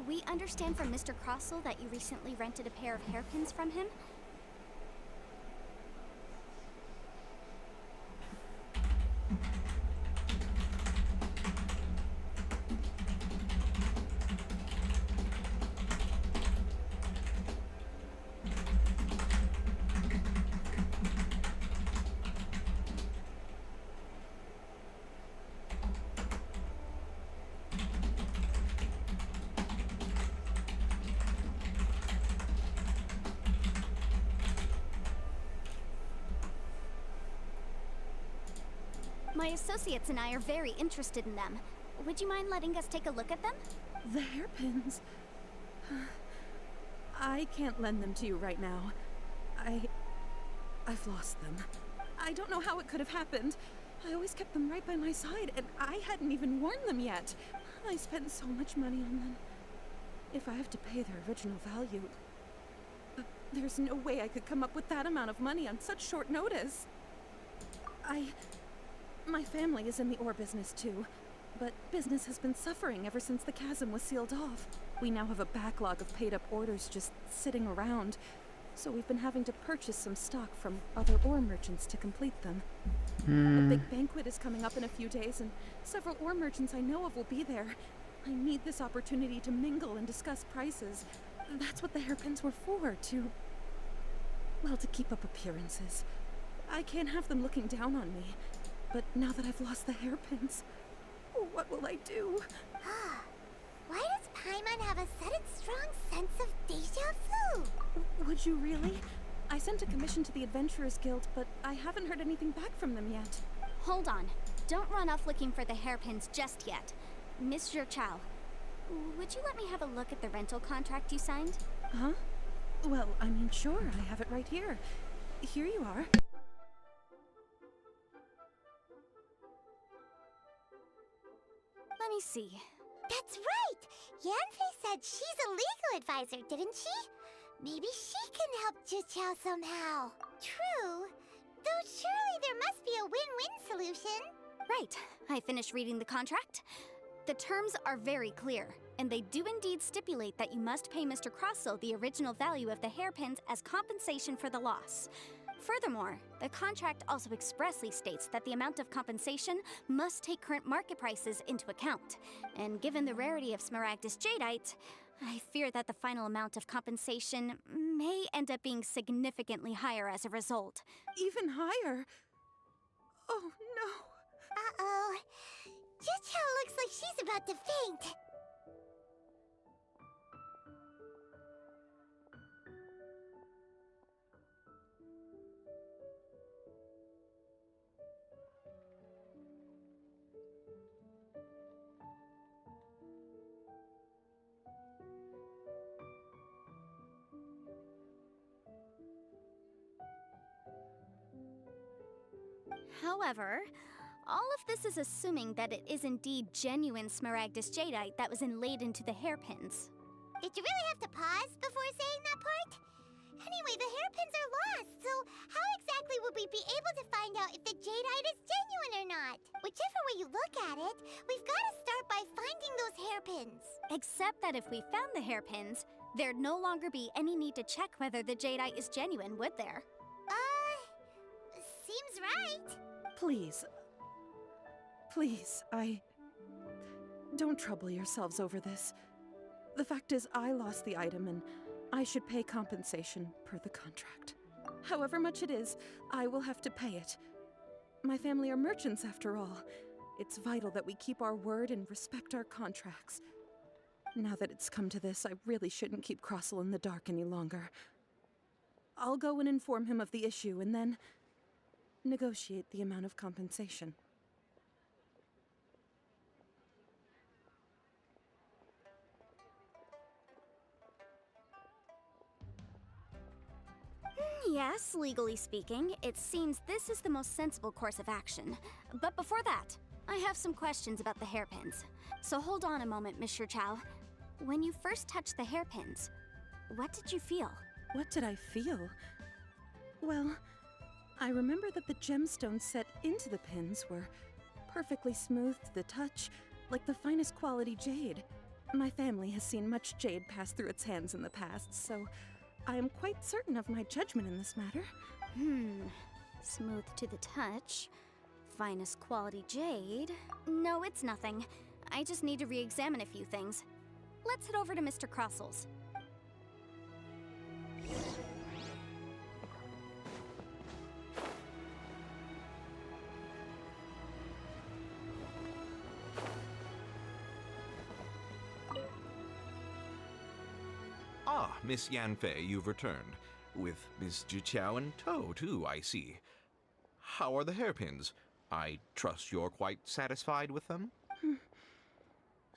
We understand from Mr. Crossell that you recently rented a pair of hairpins from him. My associates and I are very interested in them. Would you mind letting us take a look at them? The hairpins. I can't lend them to you right now. I've lost them. I don't know how it could have happened. I always kept them right by my side, and I hadn't even worn them yet. I spent so much money on them. If I have to pay their original value, there's no way I could come up with that amount of money on such short notice. My family is in the ore business too, but business has been suffering ever since the chasm was sealed off. We now have a backlog of paid-up orders just sitting around, so we've been having to purchase some stock from other ore merchants to complete them. A big banquet is coming up in a few days, and several ore merchants I know of will be there. I need this opportunity to mingle and discuss prices. That's what the hairpins were for, to keep up appearances. I can't have them looking down on me. But now that I've lost the hairpins, what will I do? Why does Paimon have a sudden strong sense of deja vu? Would you really? I sent a commission to the Adventurers Guild, but I haven't heard anything back from them yet. Hold on. Don't run off looking for the hairpins just yet. Monsieur Chow, would you let me have a look at the rental contract you signed? Huh? Well, I mean, sure, I have it right here. Here you are. Let me see. That's right! Yanfei said she's a legal advisor, didn't she? Maybe she can help Juqiao somehow. True. Though surely there must be a win-win solution. Right. I finished reading the contract. The terms are very clear, and they do indeed stipulate that you must pay Mr. Crossell the original value of the hairpins as compensation for the loss. Furthermore, the contract also expressly states that the amount of compensation must take current market prices into account. And given the rarity of Smaragdus jadeite, I fear that the final amount of compensation may end up being significantly higher as a result. Even higher? Oh no. Uh-oh. Juqiao looks like she's about to faint. However, all of this is assuming that it is indeed genuine Smaragdus jadeite that was inlaid into the hairpins. Did you really have to pause before saying that part? Anyway, the hairpins are lost, so how exactly would we be able to find out if the jadeite is genuine or not? Whichever way you look at it, we've got to start by finding those hairpins. Except that if we found the hairpins, there'd no longer be any need to check whether the jadeite is genuine, would there? Seems right. Please, don't trouble yourselves over this. The fact is, I lost the item and I should pay compensation per the contract. However much it is, I will have to pay it. My family are merchants after all. It's vital that we keep our word and respect our contracts. Now that it's come to this, I really shouldn't keep Crossell in the dark any longer. I'll go and inform him of the issue and then negotiate the amount of compensation. Yes, legally speaking, it seems this is the most sensible course of action. But before that, I have some questions about the hairpins. So hold on a moment, Monsieur Chow. When you first touched the hairpins, what did you feel? What did I feel? Well, I remember that the gemstones set into the pins were perfectly smooth to the touch, like the finest quality jade. My family has seen much jade pass through its hands in the past, so I am quite certain of my judgment in this matter. Smooth to the touch. Finest quality jade. No, it's nothing. I just need to re-examine a few things. Let's head over to Mr. Crossel's. Ah, Miss Yanfei, you've returned. With Miss Jiqiao in tow, too, I see. How are the hairpins? I trust you're quite satisfied with them?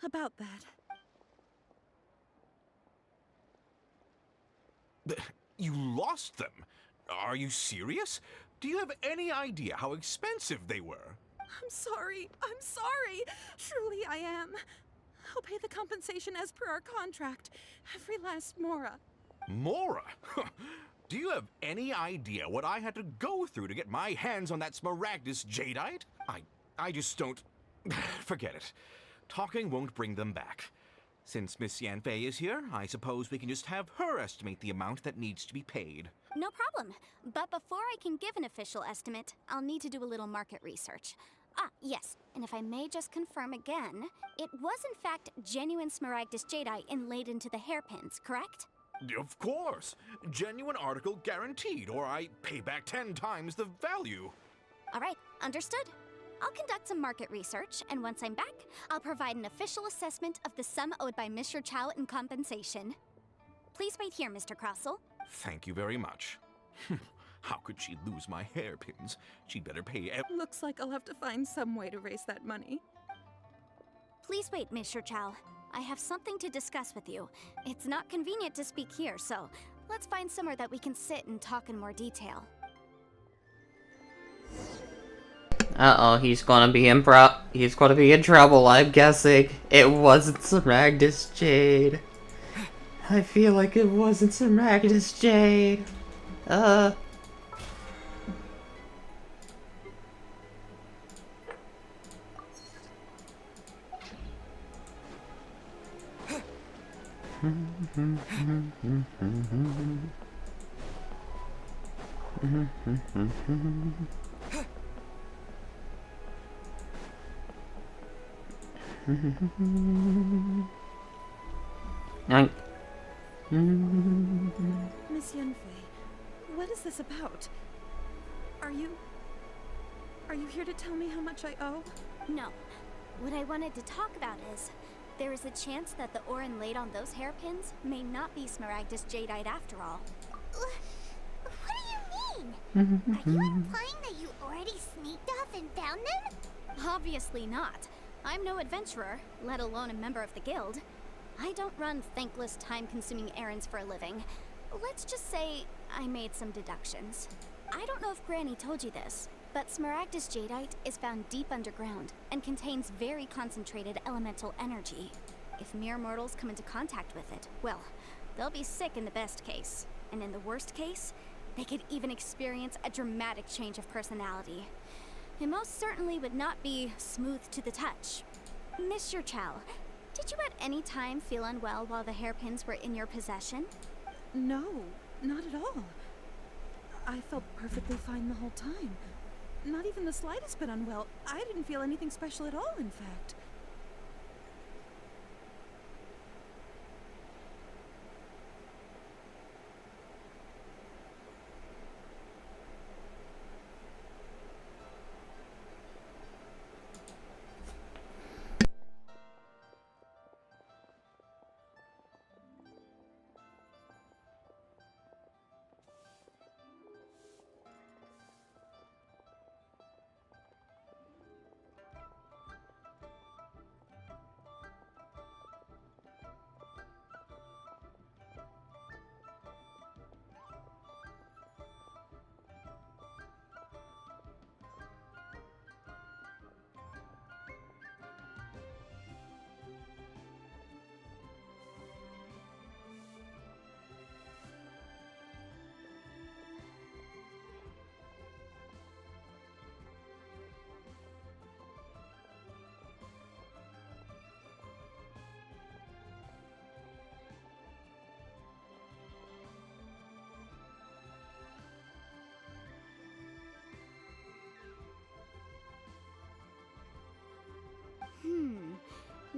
About that. You lost them? Are you serious? Do you have any idea how expensive they were? I'm sorry. I'm sorry. Truly I am. I'll pay the compensation as per our contract. Every last mora. Mora? Do you have any idea what I had to go through to get my hands on that Smaragdus jadeite? I just don't... Forget it. Talking won't bring them back. Since Miss Yanfei is here, I suppose we can just have her estimate the amount that needs to be paid. No problem. But before I can give an official estimate, I'll need to do a little market research. Ah, yes, and if I may just confirm again, it was in fact genuine Smaragdus jadeite inlaid into the hairpins, correct? Of course! Genuine article guaranteed, or I pay back 10 times the value. All right, understood. I'll conduct some market research, and once I'm back, I'll provide an official assessment of the sum owed by Mr. Chow in compensation. Please wait here, Mr. Crossell. Thank you very much. How could she lose my hairpins? She'd better pay Looks like I'll have to find some way to raise that money. Please wait, Mr. Chow. I have something to discuss with you. It's not convenient to speak here, so let's find somewhere that we can sit and talk in more detail. Uh-oh, he's gonna be in trouble, I'm guessing. It wasn't Smaragdus Jade. I feel like it wasn't Smaragdus Jade. Miss Yanfei, what is this about? Are you here to tell me how much I owe? No. What I wanted to talk about is, there is a chance that the ore inlaid on those hairpins may not be Smaragdus jadeite after all. What do you mean? Are you implying that you already sneaked off and found them? Obviously not. I'm no adventurer, let alone a member of the guild. I don't run thankless, time-consuming errands for a living. Let's just say I made some deductions. I don't know if Granny told you this, but Smaragdus jadeite is found deep underground and contains very concentrated elemental energy. If mere mortals come into contact with it, well, they'll be sick in the best case. And in the worst case, they could even experience a dramatic change of personality. It most certainly would not be smooth to the touch. Mr. Chow, did you at any time feel unwell while the hairpins were in your possession? No, not at all. I felt perfectly fine the whole time. Not even the slightest bit unwell. I didn't feel anything special at all, in fact.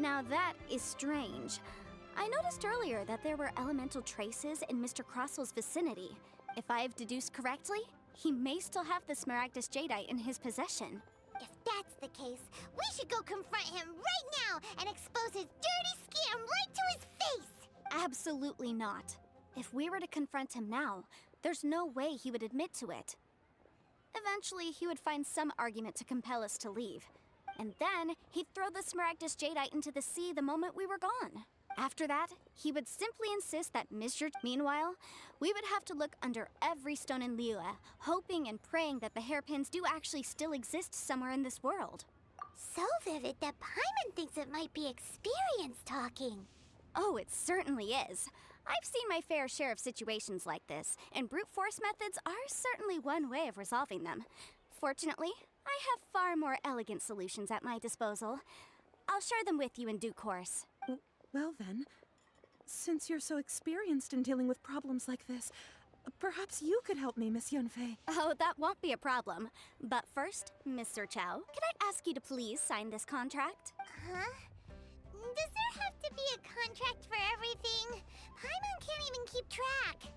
Now that is strange. I noticed earlier that there were elemental traces in Mr. Crossel's vicinity. If I've deduced correctly, he may still have the Smaragdus Jadeite in his possession. If that's the case, we should go confront him right now and expose his dirty scam right to his face! Absolutely not. If we were to confront him now, there's no way he would admit to it. Eventually, he would find some argument to compel us to leave. And then, he'd throw the Smaragdus Jadeite into the sea the moment we were gone. After that, he would simply insist that Meanwhile, we would have to look under every stone in Liyue, hoping and praying that the hairpins do actually still exist somewhere in this world. So vivid that Paimon thinks it might be experience talking. Oh, it certainly is. I've seen my fair share of situations like this, and brute force methods are certainly one way of resolving them. Fortunately, I have far more elegant solutions at my disposal. I'll share them with you in due course. Well then, since you're so experienced in dealing with problems like this, perhaps you could help me, Miss Yunfei. Oh, that won't be a problem. But first, Mr. Chow, can I ask you to please sign this contract? Huh? Does there have to be a contract for everything? Paimon can't even keep track.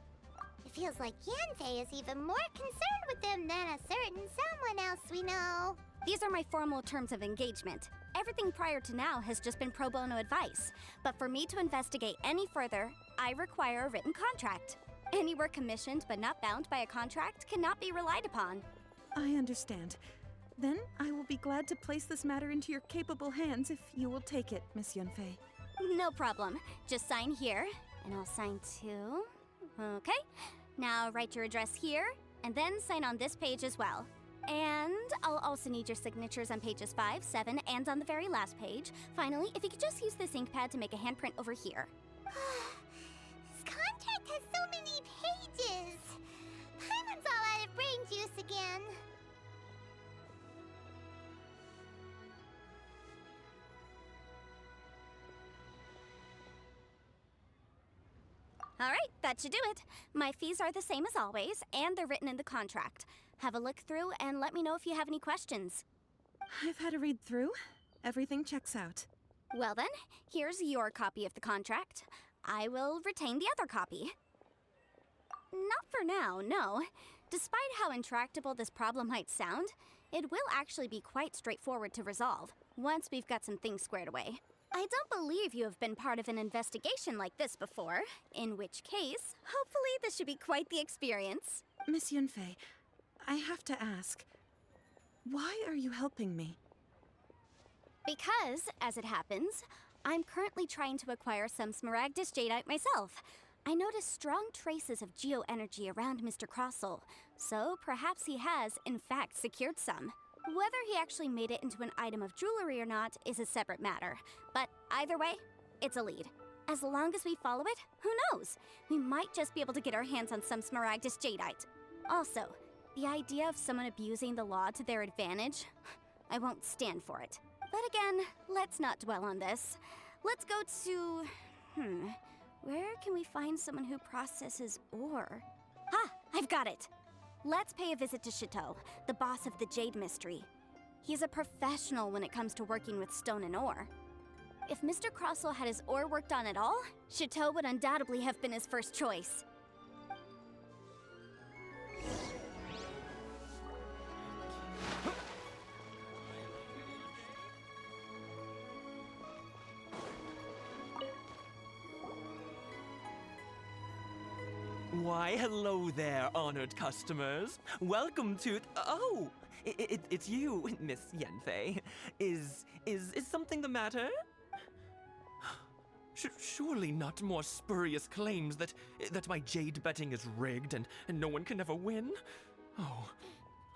It feels like Yanfei is even more concerned with them than a certain someone else we know. These are my formal terms of engagement. Everything prior to now has just been pro bono advice. But for me to investigate any further, I require a written contract. Any work commissioned but not bound by a contract cannot be relied upon. I understand. Then I will be glad to place this matter into your capable hands if you will take it, Miss Yunfei. No problem. Just sign here, and I'll sign too. Okay. Now write your address here, and then sign on this page as well. And I'll also need your signatures on pages 5, 7, and on the very last page. Finally, if you could just use this ink pad to make a handprint over here. This contract has so many pages. Paimon's all out of brain juice again. All right, that should do it. My fees are the same as always, and they're written in the contract. Have a look through and let me know if you have any questions. I've had a read through. Everything checks out. Well then, here's your copy of the contract. I will retain the other copy. Not for now, no. Despite how intractable this problem might sound, it will actually be quite straightforward to resolve, once we've got some things squared away. I don't believe you have been part of an investigation like this before, in which case, hopefully this should be quite the experience. Miss Yunfei, I have to ask, why are you helping me? Because, as it happens, I'm currently trying to acquire some Smaragdus Jadeite myself. I noticed strong traces of geoenergy around Mr. Crossel, so perhaps he has, in fact, secured some. Whether he actually made it into an item of jewelry or not is a separate matter, but either way, it's a lead. As long as we follow it, who knows? We might just be able to get our hands on some Smaragdus Jadeite. Also, the idea of someone abusing the law to their advantage, I won't stand for it. But again, let's not dwell on this. Let's go to... where can we find someone who processes ore? I've got it! Let's pay a visit to Chateau, the boss of the Jade Mystery. He's a professional when it comes to working with stone and ore. If Mr. Crossel had his ore worked on at all, Chateau would undoubtedly have been his first choice. Why, hello there, honored customers. Welcome to... Oh, it's you, Miss Yanfei. Is something the matter? Surely not more spurious claims that my jade betting is rigged and no one can ever win? Oh,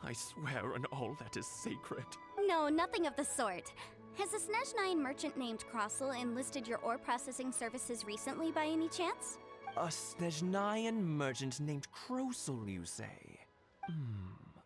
I swear on all that is sacred. No, nothing of the sort. Has a Snezhnine merchant named Crossel enlisted your ore processing services recently by any chance? A Snezhnayan merchant named Crossel, you say?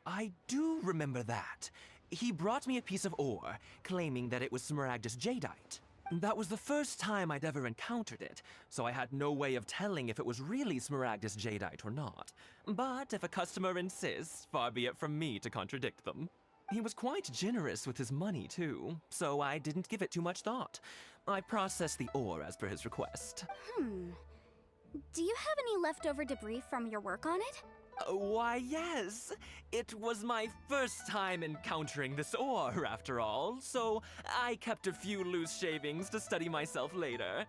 I do remember that. He brought me a piece of ore, claiming that it was Smaragdus Jadeite. That was the first time I'd ever encountered it, so I had no way of telling if it was really Smaragdus Jadeite or not. But if a customer insists, far be it from me to contradict them. He was quite generous with his money, too, so I didn't give it too much thought. I processed the ore as per his request. Do you have any leftover debris from your work on it? Why, yes. It was my first time encountering this ore, after all, so I kept a few loose shavings to study myself later.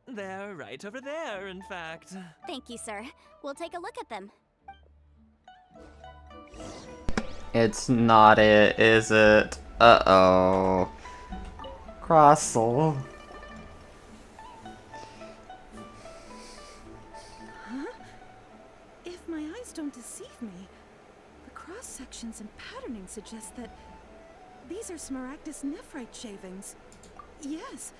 They're right over there, in fact. Thank you, sir. We'll take a look at them. It's not it, is it? Uh-oh. Crossel. If my eyes don't deceive me, the cross-sections and patterning suggest that these are Smaragdus nephrite shavings. Yes,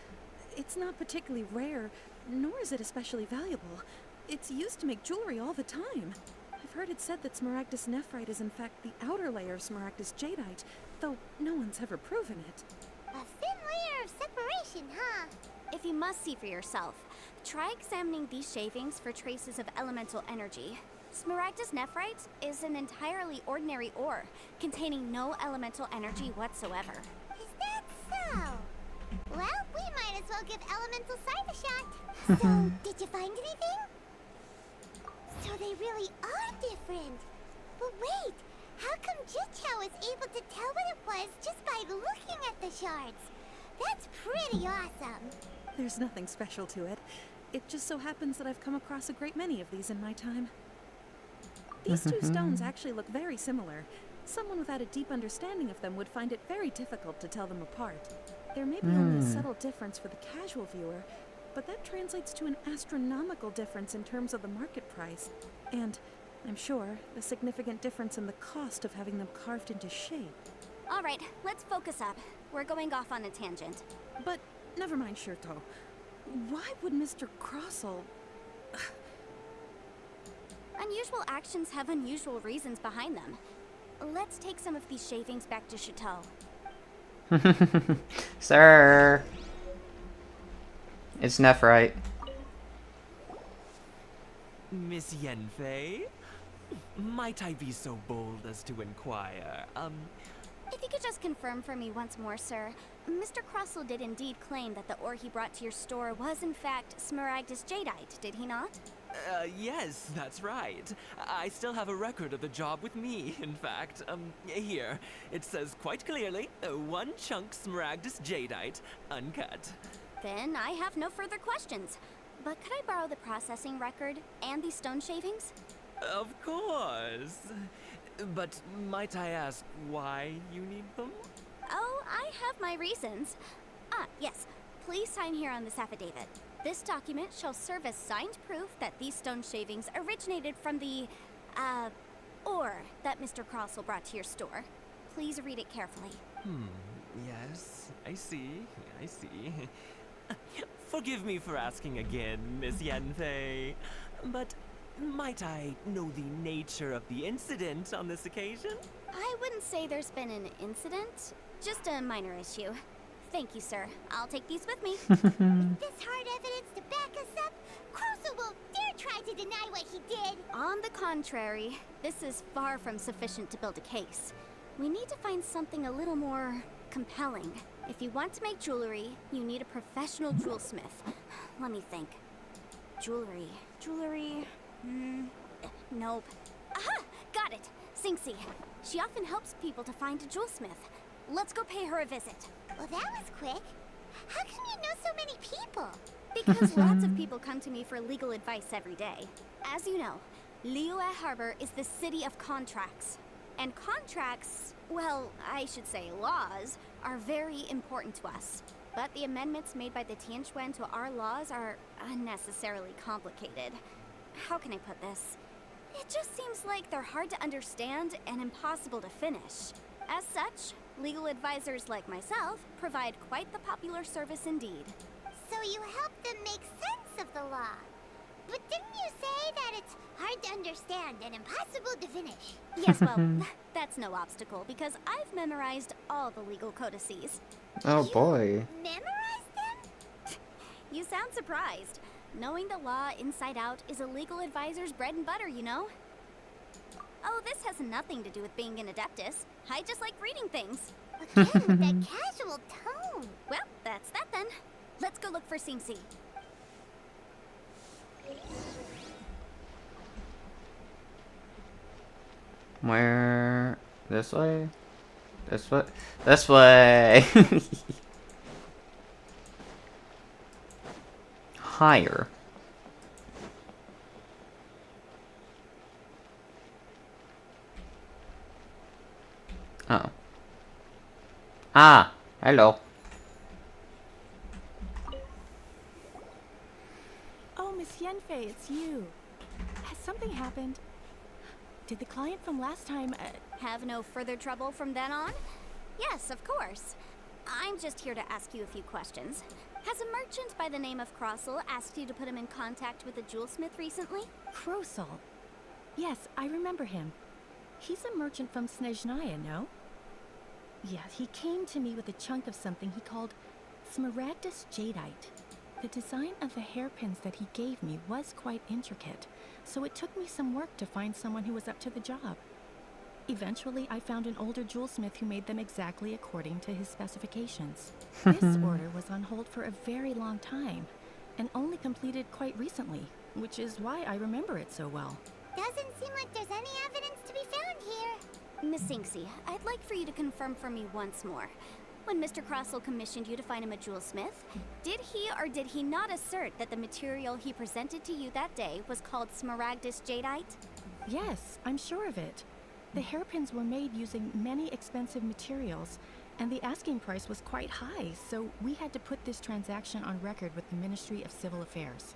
it's not particularly rare, nor is it especially valuable. It's used to make jewelry all the time. I've heard it said that Smaragdus nephrite is in fact the outer layer of Smaragdus jadeite, though no one's ever proven it. A thin layer of separation, huh? If you must see for yourself, try examining these shavings for traces of elemental energy. Smaragdus nephrite is an entirely ordinary ore, containing no elemental energy whatsoever. Is that so? Well, we might as well give elemental sight a shot. So, did you find anything? So they really are different. But wait, how come Jichao was able to tell what it was just by looking at the shards? That's pretty awesome. There's nothing special to it. It just so happens that I've come across a great many of these in my time. These two stones actually look very similar. Someone without a deep understanding of them would find it very difficult to tell them apart. There may be only a subtle difference for the casual viewer, but that translates to an astronomical difference in terms of the market price. And, I'm sure, a significant difference in the cost of having them carved into shape. All right, let's focus up. We're going off on a tangent. But, never mind, Shirto. Why would Mr. Crossel... Unusual actions have unusual reasons behind them. Let's take some of these shavings back to Chateau. Sir. It's nephrite. Miss Yenfei? Might I be so bold as to inquire, If you could just confirm for me once more, sir. Mr. Crossel did indeed claim that the ore he brought to your store was in fact Smaragdus jadeite, did he not? Yes, that's right. I still have a record of the job with me, in fact. Here. It says quite clearly, 1 chunk Smaragdus jadeite, uncut. Then I have no further questions. But could I borrow the processing record and these stone shavings? Of course. But might I ask why you need them? Oh, I have my reasons. Ah, yes. Please sign here on this affidavit. This document shall serve as signed proof that these stone shavings originated from the, ore that Mr. Crossel brought to your store. Please read it carefully. Yes, I see. Forgive me for asking again, Miss Yenfei, but might I know the nature of the incident on this occasion? I wouldn't say there's been an incident, just a minor issue. Thank you, sir. I'll take these with me. With this hard evidence to back us up, Crossel won't dare try to deny what he did. On the contrary, this is far from sufficient to build a case. We need to find something a little more compelling. If you want to make jewelry, you need a professional jewelsmith. Let me think. Jewelry. Nope. Aha! Got it! Singxi. She often helps people to find a jewelsmith. Let's go pay her a visit. Well, that was quick. How come you know so many people? Because lots of people come to me for legal advice every day. As you know, Liyue Harbor is the city of contracts. And contracts, well, I should say laws, are very important to us. But the amendments made by the Tianquan to our laws are unnecessarily complicated. How can I put this? It just seems like they're hard to understand and impossible to finish. As such, legal advisors like myself provide quite the popular service indeed. So you help them make sense of the law. But didn't you say that it's hard to understand and impossible to finish? Yes, well, that's no obstacle because I've memorized all the legal codices. Oh boy. Memorize them? You sound surprised. Knowing the law inside out is a legal advisor's bread and butter, you know? Oh, this has nothing to do with being an adeptus. I just like reading things. Again, with that casual tone. Well, that's that then. Let's go look for Singsi. Where? This way? This way? This way! Higher. Oh. Ah! Hello. Oh, Miss Yenfei, it's you. Has something happened? Did the client from last time, Have no further trouble from then on? Yes, of course. I'm just here to ask you a few questions. Has a merchant by the name of Crossel asked you to put him in contact with a jewelsmith recently? Krosel? Yes, I remember him. He's a merchant from Snezhnaya, no? Yeah, he came to me with a chunk of something he called Smaragdus Jadeite. The design of the hairpins that he gave me was quite intricate, so it took me some work to find someone who was up to the job. Eventually, I found an older jewelsmith who made them exactly according to his specifications. This order was on hold for a very long time, and only completed quite recently, which is why I remember it so well. Doesn't seem like there's any evidence to be found here. Miss Singsi, I'd like for you to confirm for me once more. When Mr. Crossel commissioned you to find him a jewelsmith, did he or did he not assert that the material he presented to you that day was called Smaragdus Jadeite? Yes, I'm sure of it. The hairpins were made using many expensive materials, and the asking price was quite high, so we had to put this transaction on record with the Ministry of Civil Affairs.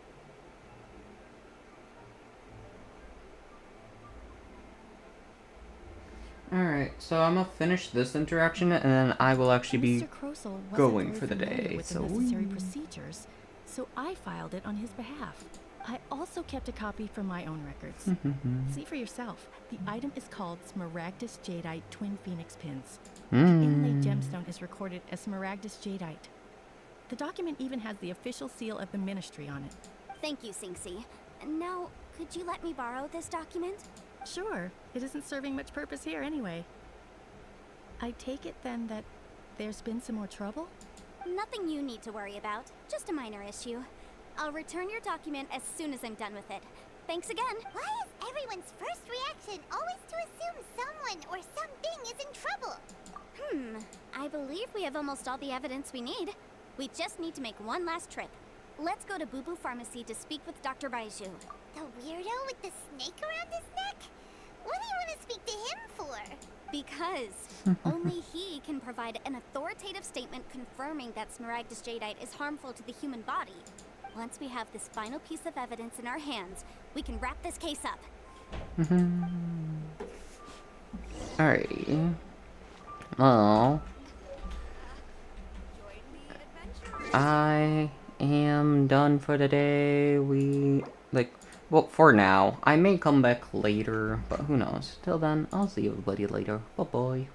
Alright, so I'm gonna finish this interaction and then I will actually be Mr. Krosel wasn't going very for the familiar day. with So the necessary procedures, so I filed it on his behalf. I also kept a copy for my own records. See for yourself. The item is called Smaragdus Jadeite Twin Phoenix Pins. The inlaid gemstone is recorded as Smaragdus Jadeite. The document even has the official seal of the ministry on it. Thank you, Singsi. Now, could you let me borrow this document? Sure. It isn't serving much purpose here anyway. I take it then that there's been some more trouble? Nothing you need to worry about. Just a minor issue. I'll return your document as soon as I'm done with it. Thanks again. Why is everyone's first reaction always to assume someone or something is in trouble? I believe we have almost all the evidence we need. We just need to make one last trip. Let's go to Boo Boo Pharmacy to speak with Dr. Baiju. The weirdo with the snake around his neck? What do you want to speak to him for? Because only he can provide an authoritative statement confirming that Smaragdus Jadeite is harmful to the human body. Once we have this final piece of evidence in our hands, we can wrap this case up. Alright. Well, I am done for the day. Well, for now. I may come back later, but who knows. Till then, I'll see everybody later. Bye-bye.